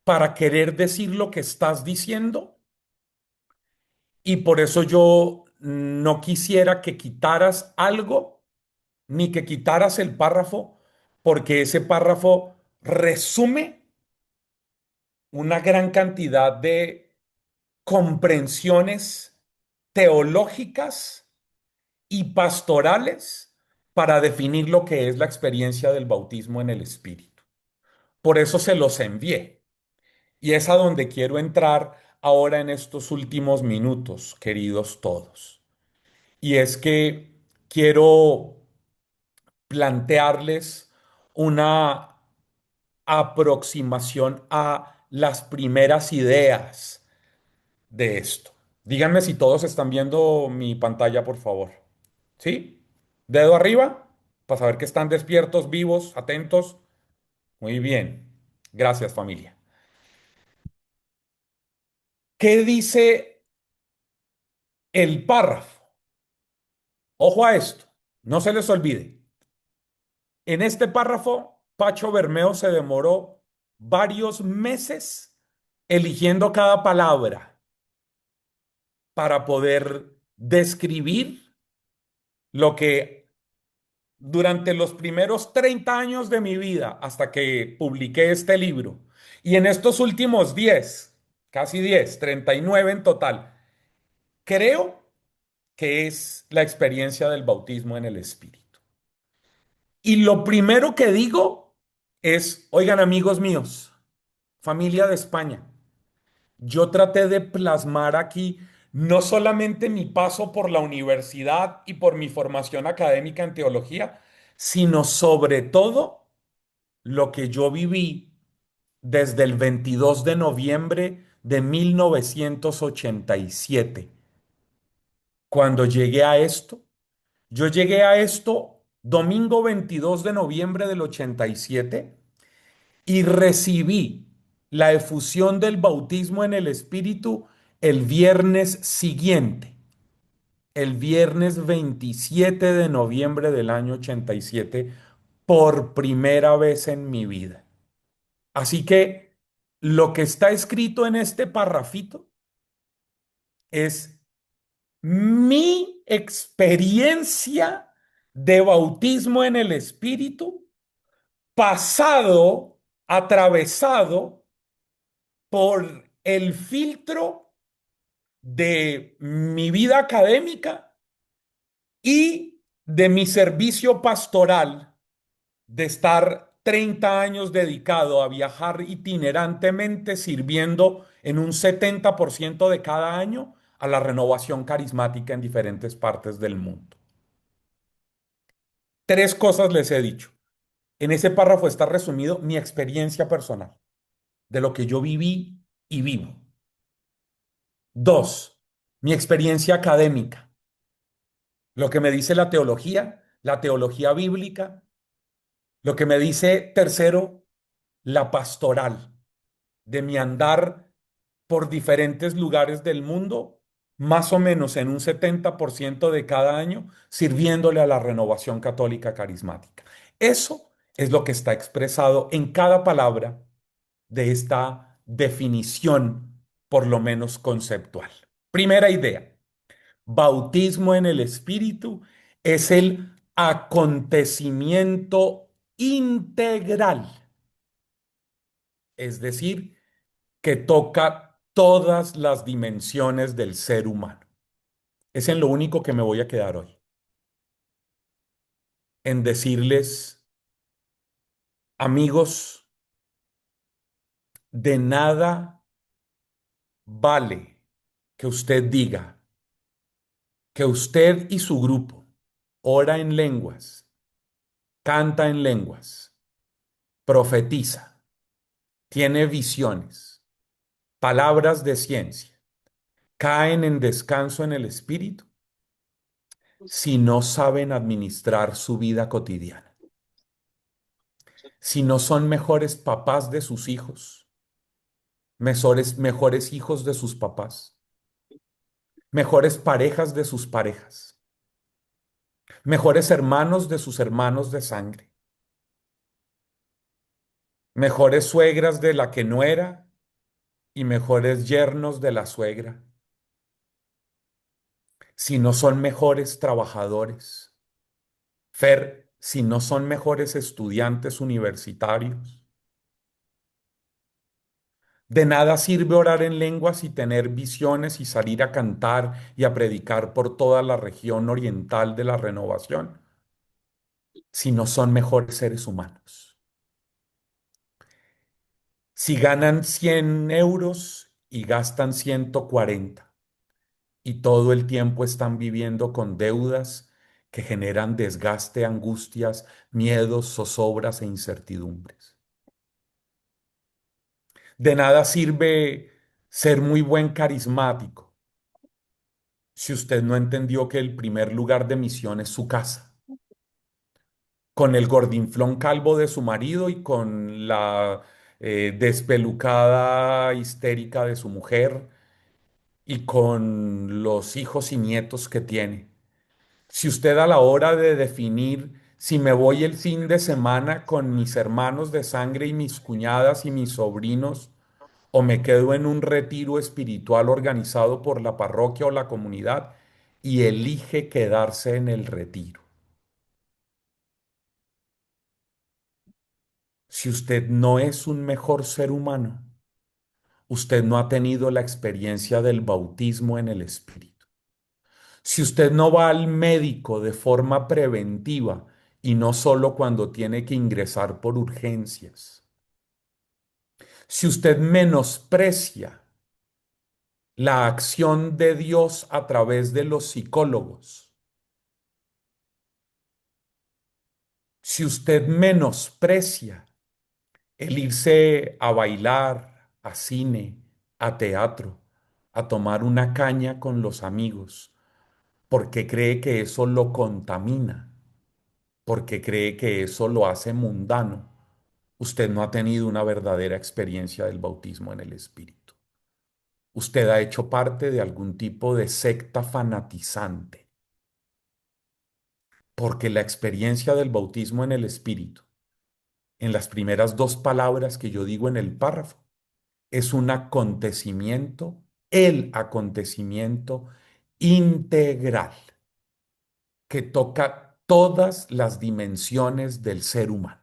Speaker 1: para querer decir lo que estás diciendo y por eso yo no quisiera que quitaras algo ni que quitaras el párrafo, porque ese párrafo resume una gran cantidad de comprensiones teológicas y pastorales para definir lo que es la experiencia del bautismo en el Espíritu. Por eso se los envié. Y es a donde quiero entrar ahora en estos últimos minutos, queridos todos. Y es que quiero plantearles una aproximación a las primeras ideas de esto. Díganme si todos están viendo mi pantalla, por favor. ¿Sí? Dedo arriba para saber que están despiertos, vivos, atentos. Muy bien. Gracias, familia. ¿Qué dice el párrafo? Ojo a esto, no se les olvide. En este párrafo, Pacho Bermeo se demoró varios meses eligiendo cada palabra para poder describir lo que durante los primeros 30 años de mi vida, hasta que publiqué este libro, y en estos últimos 10, casi 10, 39 en total, creo que es la experiencia del bautismo en el Espíritu. Y lo primero que digo es, oigan amigos míos, familia de España, yo traté de plasmar aquí no solamente mi paso por la universidad y por mi formación académica en teología, sino sobre todo lo que yo viví desde el 22 de noviembre de 1987. Cuando llegué a esto, yo llegué a esto domingo 22 de noviembre del 87 y recibí. la efusión del bautismo en el Espíritu el viernes siguiente, el viernes 27 de noviembre del año 87, por primera vez en mi vida. Así que lo que está escrito en este parrafito es mi experiencia de bautismo en el Espíritu pasado, atravesado por el filtro de mi vida académica y de mi servicio pastoral, de estar 30 años dedicado a viajar itinerantemente sirviendo en un 70% de cada año a la renovación carismática en diferentes partes del mundo. Tres cosas les he dicho. En ese párrafo está resumido mi experiencia personal, de lo que yo viví y vivo. Dos, mi experiencia académica, lo que me dice la teología bíblica, lo que me dice, tercero, la pastoral, de mi andar por diferentes lugares del mundo, más o menos en un 70% de cada año, sirviéndole a la renovación católica carismática. Eso es lo que está expresado en cada palabra de esta definición, por lo menos conceptual. Primera idea, bautismo en el Espíritu es el acontecimiento integral, es decir, que toca todas las dimensiones del ser humano. Es en lo único que me voy a quedar hoy, en decirles, amigos, de nada vale que usted diga que usted y su grupo ora en lenguas, canta en lenguas, profetiza, tiene visiones, palabras de ciencia, caen en descanso en el espíritu si no saben administrar su vida cotidiana, si no son mejores papás de sus hijos, mejores hijos de sus papás, mejores parejas de sus parejas, mejores hermanos de sus hermanos de sangre, mejores suegras de la que no era y mejores yernos de la suegra, si no son mejores trabajadores, Fer, si no son mejores estudiantes universitarios. De nada sirve orar en lenguas y tener visiones y salir a cantar y a predicar por toda la región oriental de la renovación si no son mejores seres humanos. Si ganan 100 euros y gastan 140 y todo el tiempo están viviendo con deudas que generan desgaste, angustias, miedos, zozobras e incertidumbres. De nada sirve ser muy buen carismático si usted no entendió que el primer lugar de misión es su casa, con el gordinflón calvo de su marido y con la despelucada histérica de su mujer y con los hijos y nietos que tiene. Si usted a la hora de definir si me voy el fin de semana con mis hermanos de sangre y mis cuñadas y mis sobrinos, o me quedo en un retiro espiritual organizado por la parroquia o la comunidad y elige quedarse en el retiro. Si usted no es un mejor ser humano, usted no ha tenido la experiencia del bautismo en el Espíritu. Si usted no va al médico de forma preventiva y no solo cuando tiene que ingresar por urgencias. Si usted menosprecia la acción de Dios a través de los psicólogos, si usted menosprecia el irse a bailar, a cine, a teatro, a tomar una caña con los amigos, porque cree que eso lo contamina, porque cree que eso lo hace mundano, usted no ha tenido una verdadera experiencia del bautismo en el Espíritu. Usted ha hecho parte de algún tipo de secta fanatizante, porque la experiencia del bautismo en el Espíritu, en las primeras dos palabras que yo digo en el párrafo, es un acontecimiento, el acontecimiento integral que toca todas las dimensiones del ser humano.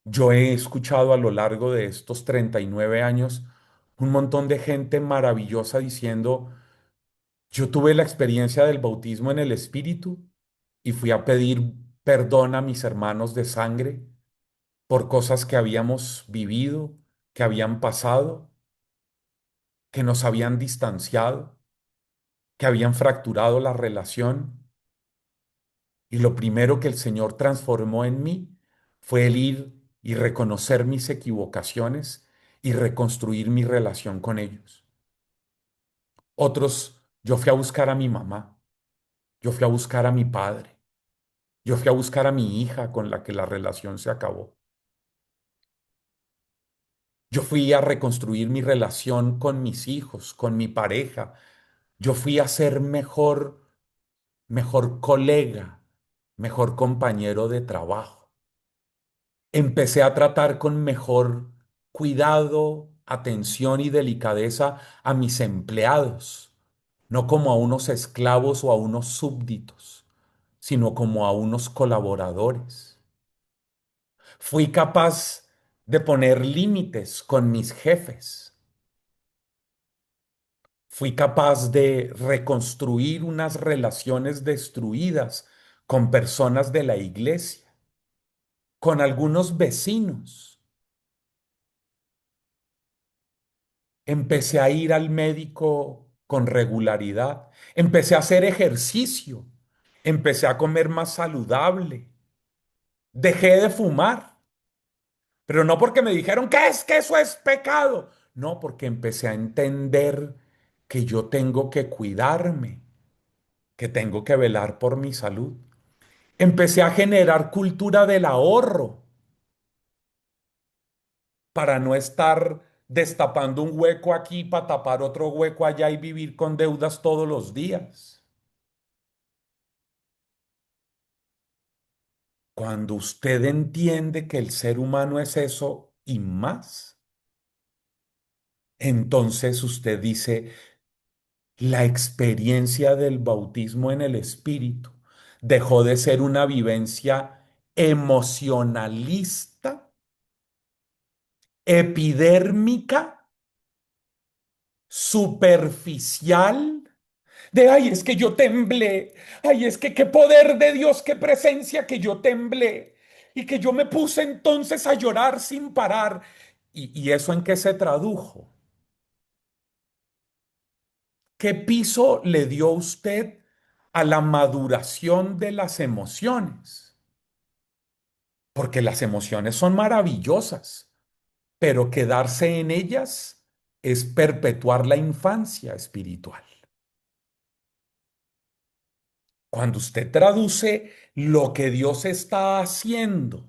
Speaker 1: Yo he escuchado a lo largo de estos 39 años un montón de gente maravillosa diciendo, yo tuve la experiencia del bautismo en el Espíritu y fui a pedir perdón a mis hermanos de sangre por cosas que habíamos vivido, que habían pasado, que nos habían distanciado, que habían fracturado la relación. Y lo primero que el Señor transformó en mí fue el ir y reconocer mis equivocaciones y reconstruir mi relación con ellos. Otros, yo fui a buscar a mi mamá, yo fui a buscar a mi padre, yo fui a buscar a mi hija con la que la relación se acabó. Yo fui a reconstruir mi relación con mis hijos, con mi pareja. Yo fui a ser mejor colega, mejor compañero de trabajo. Empecé a tratar con mejor cuidado, atención y delicadeza a mis empleados, no como a unos esclavos o a unos súbditos, sino como a unos colaboradores. Fui capaz de poner límites con mis jefes. Fui capaz de reconstruir unas relaciones destruidas con personas de la iglesia, con algunos vecinos. Empecé a ir al médico con regularidad. Empecé a hacer ejercicio. Empecé a comer más saludable. Dejé de fumar. Pero no porque me dijeron que es que eso es pecado. No, porque empecé a entender que yo tengo que cuidarme, que tengo que velar por mi salud. Empecé a generar cultura del ahorro para no estar destapando un hueco aquí para tapar otro hueco allá y vivir con deudas todos los días. Cuando usted entiende que el ser humano es eso y más, entonces usted dice, la experiencia del bautismo en el Espíritu dejó de ser una vivencia emocionalista, epidérmica, superficial, de, ay, es que yo temblé, ay, es que qué poder de Dios, qué presencia que yo temblé y que yo me puse entonces a llorar sin parar. ¿Y eso en qué se tradujo? ¿Qué piso le dio usted a la maduración de las emociones? Porque las emociones son maravillosas, pero quedarse en ellas es perpetuar la infancia espiritual. Cuando usted traduce lo que Dios está haciendo,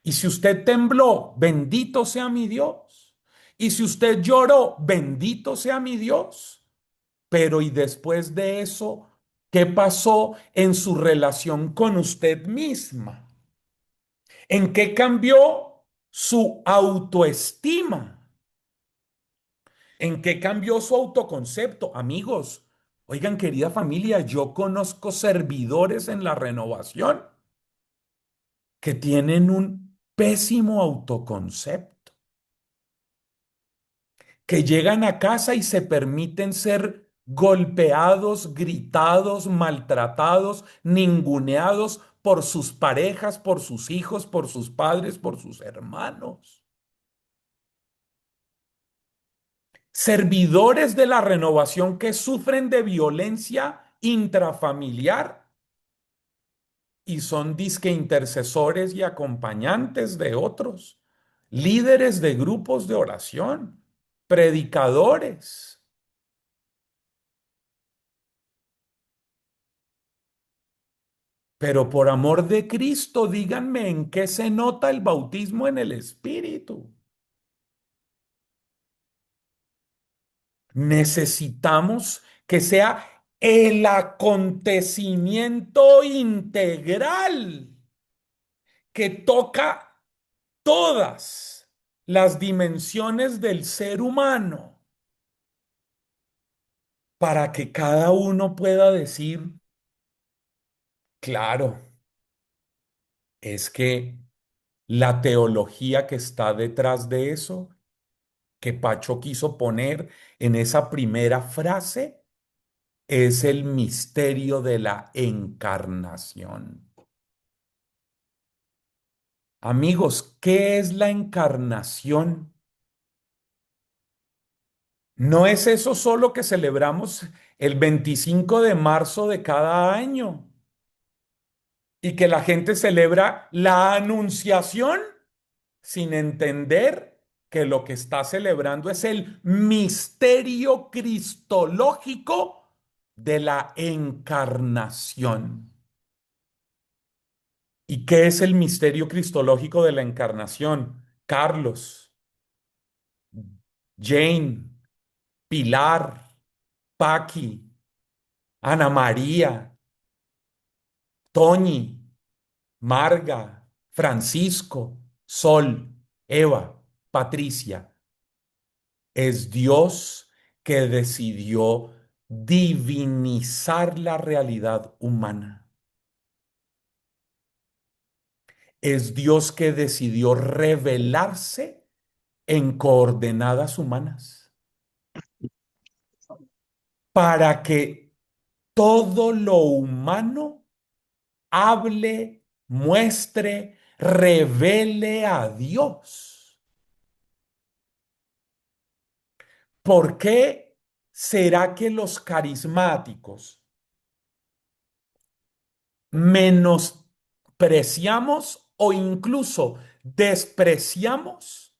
Speaker 1: y si usted tembló, bendito sea mi Dios. Y si usted lloró, bendito sea mi Dios. Pero y después de eso, ¿qué pasó en su relación con usted misma? ¿En qué cambió su autoestima? ¿En qué cambió su autoconcepto? Amigos, oigan, querida familia, yo conozco servidores en la renovación que tienen un pésimo autoconcepto, que llegan a casa y se permiten ser golpeados, gritados, maltratados, ninguneados por sus parejas, por sus hijos, por sus padres, por sus hermanos. Servidores de la renovación que sufren de violencia intrafamiliar y son disque intercesores y acompañantes de otros, líderes de grupos de oración, predicadores. Pero por amor de Cristo, díganme en qué se nota el bautismo en el Espíritu. Necesitamos que sea el acontecimiento integral que toca todas las dimensiones del ser humano para que cada uno pueda decir, claro, es que la teología que está detrás de eso, que Pacho quiso poner en esa primera frase, es el misterio de la encarnación. Amigos, ¿qué es la encarnación? No es eso solo que celebramos el 25 de marzo de cada año y que la gente celebra la anunciación sin entender que lo que está celebrando es el misterio cristológico de la encarnación. ¿Y qué es el misterio cristológico de la encarnación? Carlos, Jane, Pilar, Paqui, Ana María, Toñi, Marga, Francisco, Sol, Eva, Patricia. Es Dios que decidió divinizar la realidad humana. Es Dios que decidió revelarse en coordenadas humanas para que todo lo humano hable, muestre, revele a Dios. ¿Por qué será que los carismáticos menospreciamos o incluso despreciamos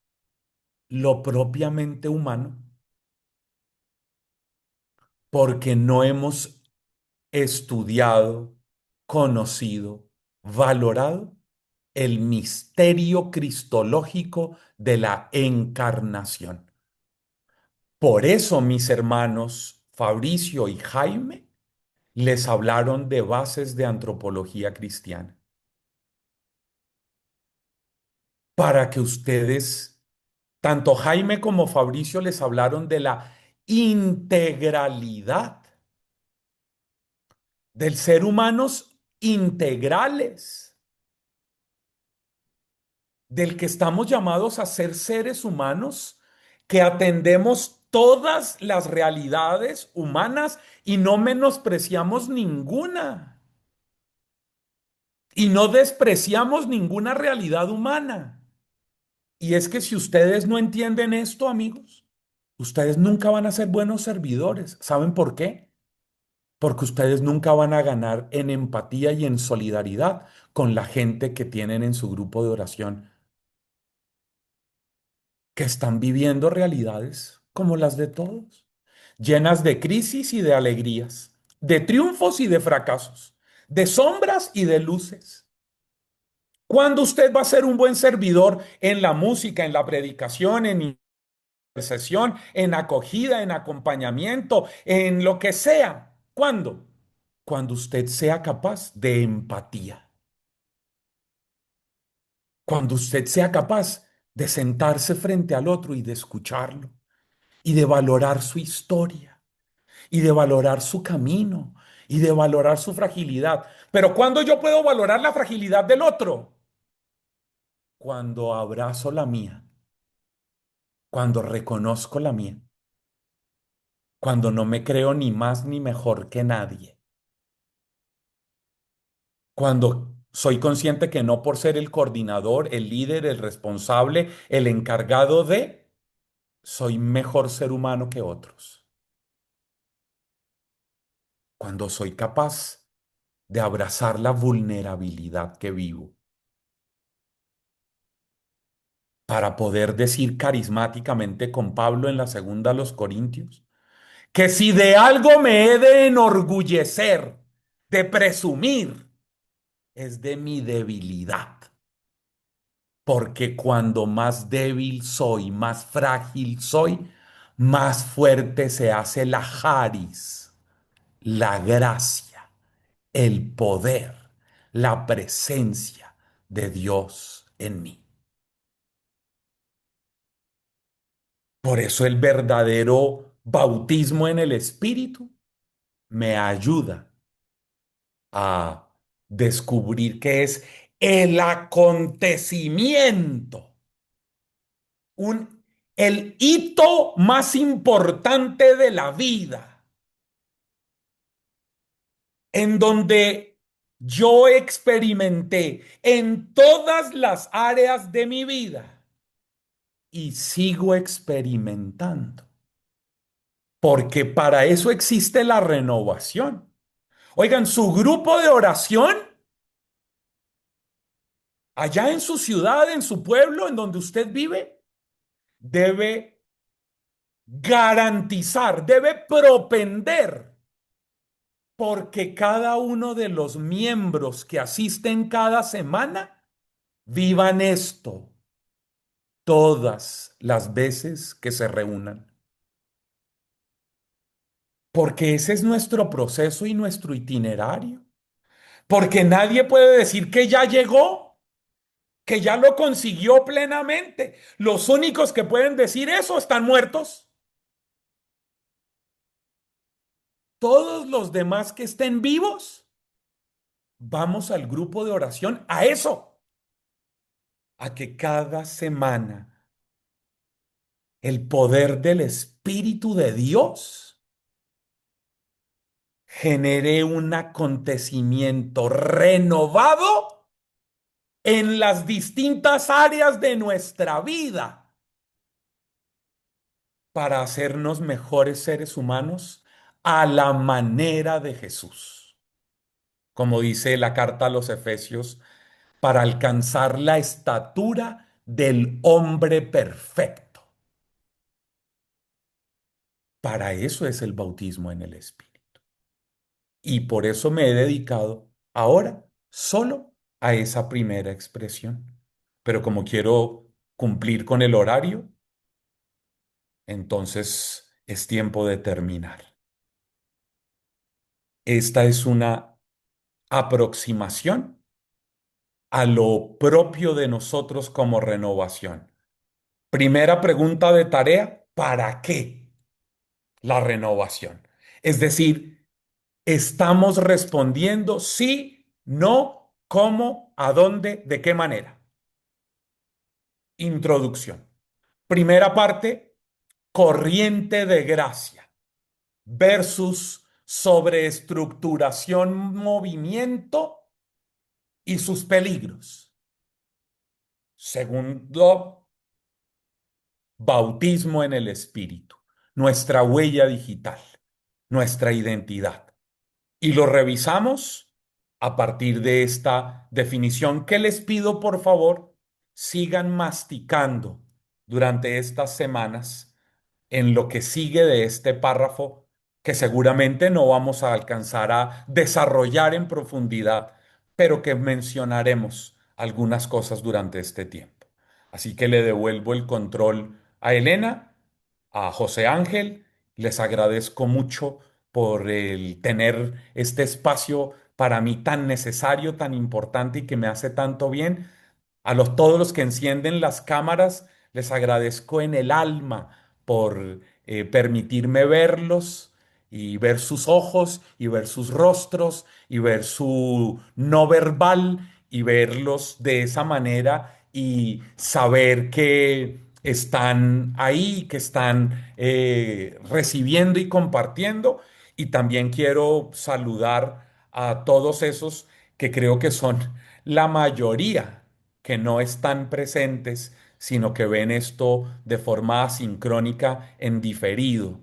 Speaker 1: lo propiamente humano? Porque no hemos estudiado, conocido, valorado el misterio cristológico de la encarnación. Por eso mis hermanos Fabricio y Jaime les hablaron de bases de antropología cristiana, para que ustedes, tanto Jaime como Fabricio, les hablaron de la integralidad del ser humanos integrales, del que estamos llamados a ser seres humanos que atendemos todas las realidades humanas y no menospreciamos ninguna y no despreciamos ninguna realidad humana. Y es que si ustedes no entienden esto, amigos, ustedes nunca van a ser buenos servidores. ¿Saben por qué? Porque ustedes nunca van a ganar en empatía y en solidaridad con la gente que tienen en su grupo de oración, que están viviendo realidades como las de todos, llenas de crisis y de alegrías, de triunfos y de fracasos, de sombras y de luces. ¿Cuándo usted va a ser un buen servidor en la música, en la predicación, en intercesión, en acogida, en acompañamiento, en lo que sea? ¿Cuándo? Cuando usted sea capaz de empatía, cuando usted sea capaz de sentarse frente al otro y de escucharlo y de valorar su historia y de valorar su camino y de valorar su fragilidad. Pero ¿cuándo yo puedo valorar la fragilidad del otro? Cuando abrazo la mía, cuando reconozco la mía, cuando no me creo ni más ni mejor que nadie, cuando soy consciente que no por ser el coordinador, el líder, el responsable, el encargado de, soy mejor ser humano que otros, cuando soy capaz de abrazar la vulnerabilidad que vivo para poder decir carismáticamente con Pablo en la segunda a los Corintios, que si de algo me he de enorgullecer, de presumir, es de mi debilidad, porque cuando más débil soy, más frágil soy, más fuerte se hace la charis, la gracia, el poder, la presencia de Dios en mí. Por eso el verdadero bautismo en el Espíritu me ayuda a descubrir que es el acontecimiento, el hito más importante de la vida, en donde yo experimenté en todas las áreas de mi vida y sigo experimentando, porque para eso existe la renovación. Oigan, su grupo de oración, allá en su ciudad, en su pueblo, en donde usted vive, debe garantizar, debe propender porque cada uno de los miembros que asisten cada semana vivan esto todas las veces que se reúnan. Porque ese es nuestro proceso y nuestro itinerario. Porque nadie puede decir que ya llegó, que ya lo consiguió plenamente. Los únicos que pueden decir eso están muertos. Todos los demás que estén vivos, vamos al grupo de oración a eso, a que cada semana el poder del Espíritu de Dios genere un acontecimiento renovado en las distintas áreas de nuestra vida para hacernos mejores seres humanos a la manera de Jesús. Como dice la carta a los Efesios, para alcanzar la estatura del hombre perfecto. Para eso es el bautismo en el Espíritu. Y por eso me he dedicado ahora solo a esa primera expresión. Pero como quiero cumplir con el horario, entonces es tiempo de terminar. Esta es una aproximación a lo propio de nosotros como renovación. Primera pregunta de tarea, ¿para qué la renovación? Es decir, estamos respondiendo sí, no, cómo, a dónde, de qué manera. Introducción. Primera parte, corriente de gracia versus sobreestructuración, movimiento y sus peligros. Segundo, bautismo en el Espíritu, nuestra huella digital, nuestra identidad. Y lo revisamos a partir de esta definición que les pido, por favor, sigan masticando durante estas semanas en lo que sigue de este párrafo que seguramente no vamos a alcanzar a desarrollar en profundidad, pero que mencionaremos algunas cosas durante este tiempo. Así que le devuelvo el control a Elena, a José Ángel. Les agradezco mucho por el tener este espacio para mí tan necesario, tan importante y que me hace tanto bien. Todos los que encienden las cámaras, les agradezco en el alma por permitirme verlos y ver sus ojos y ver sus rostros y ver su no verbal y verlos de esa manera y saber que están ahí, que están recibiendo y compartiendo. Y también quiero saludar a todos esos que creo que son la mayoría que no están presentes, sino que ven esto de forma asincrónica en diferido,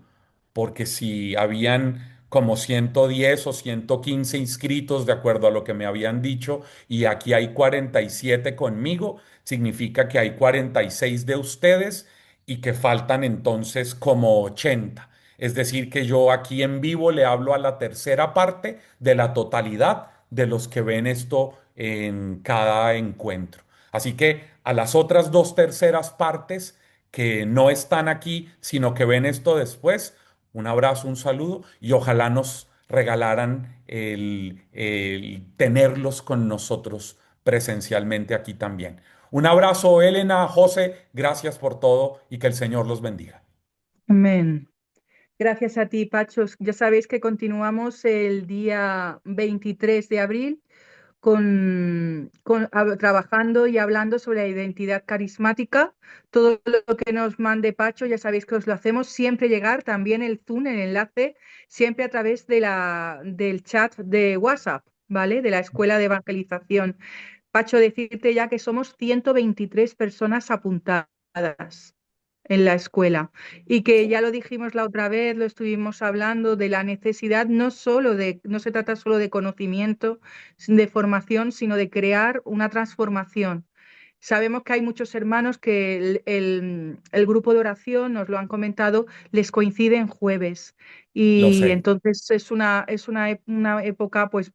Speaker 1: porque si habían como 110 o 115 inscritos de acuerdo a lo que me habían dicho y aquí hay 47 conmigo, significa que hay 46 de ustedes y que faltan entonces como 80. Es decir, que yo aquí en vivo le hablo a la tercera parte de la totalidad de los que ven esto en cada encuentro. Así que a las otras dos terceras partes que no están aquí, sino que ven esto después, un abrazo, un saludo y ojalá nos regalaran el tenerlos con nosotros presencialmente aquí también. Un abrazo, Elena, José, gracias por todo y que el Señor los bendiga.
Speaker 2: Amén. Gracias a ti, Pachos. Ya sabéis que continuamos el día 23 de abril trabajando y hablando sobre la identidad carismática. Todo lo que nos mande Pacho, ya sabéis que os lo hacemos siempre llegar, también el Zoom, el enlace, siempre a través del chat de WhatsApp, ¿vale? De la Escuela de Evangelización. Pacho, decirte ya que somos 123 personas apuntadas en la escuela y que ya lo dijimos la otra vez, lo estuvimos hablando de la necesidad no se trata solo de conocimiento, de formación, sino de crear una transformación. Sabemos que hay muchos hermanos que el grupo de oración, nos lo han comentado, les coincide en jueves
Speaker 1: Lo
Speaker 2: y
Speaker 1: sé.
Speaker 2: entonces una época pues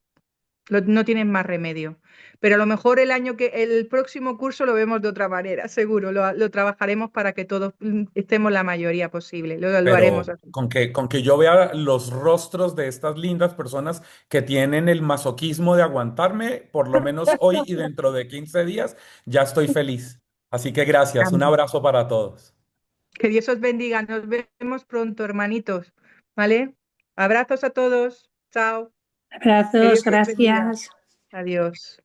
Speaker 2: no tienen más remedio. Pero a lo mejor el próximo curso lo vemos de otra manera, seguro. Lo trabajaremos para que todos estemos la mayoría posible. Lo haremos
Speaker 1: Pero
Speaker 2: así.
Speaker 1: con que yo vea los rostros de estas lindas personas que tienen el masoquismo de aguantarme, por lo menos hoy y dentro de 15 días, ya estoy feliz. Así que gracias. Un
Speaker 2: Amén.
Speaker 1: abrazo para todos.
Speaker 2: Que Dios os bendiga. Nos vemos pronto, hermanitos. ¿Vale? Abrazos a todos. Chao. Que
Speaker 3: Abrazos,
Speaker 2: Dios os bendiga.
Speaker 3: gracias.
Speaker 2: Adiós.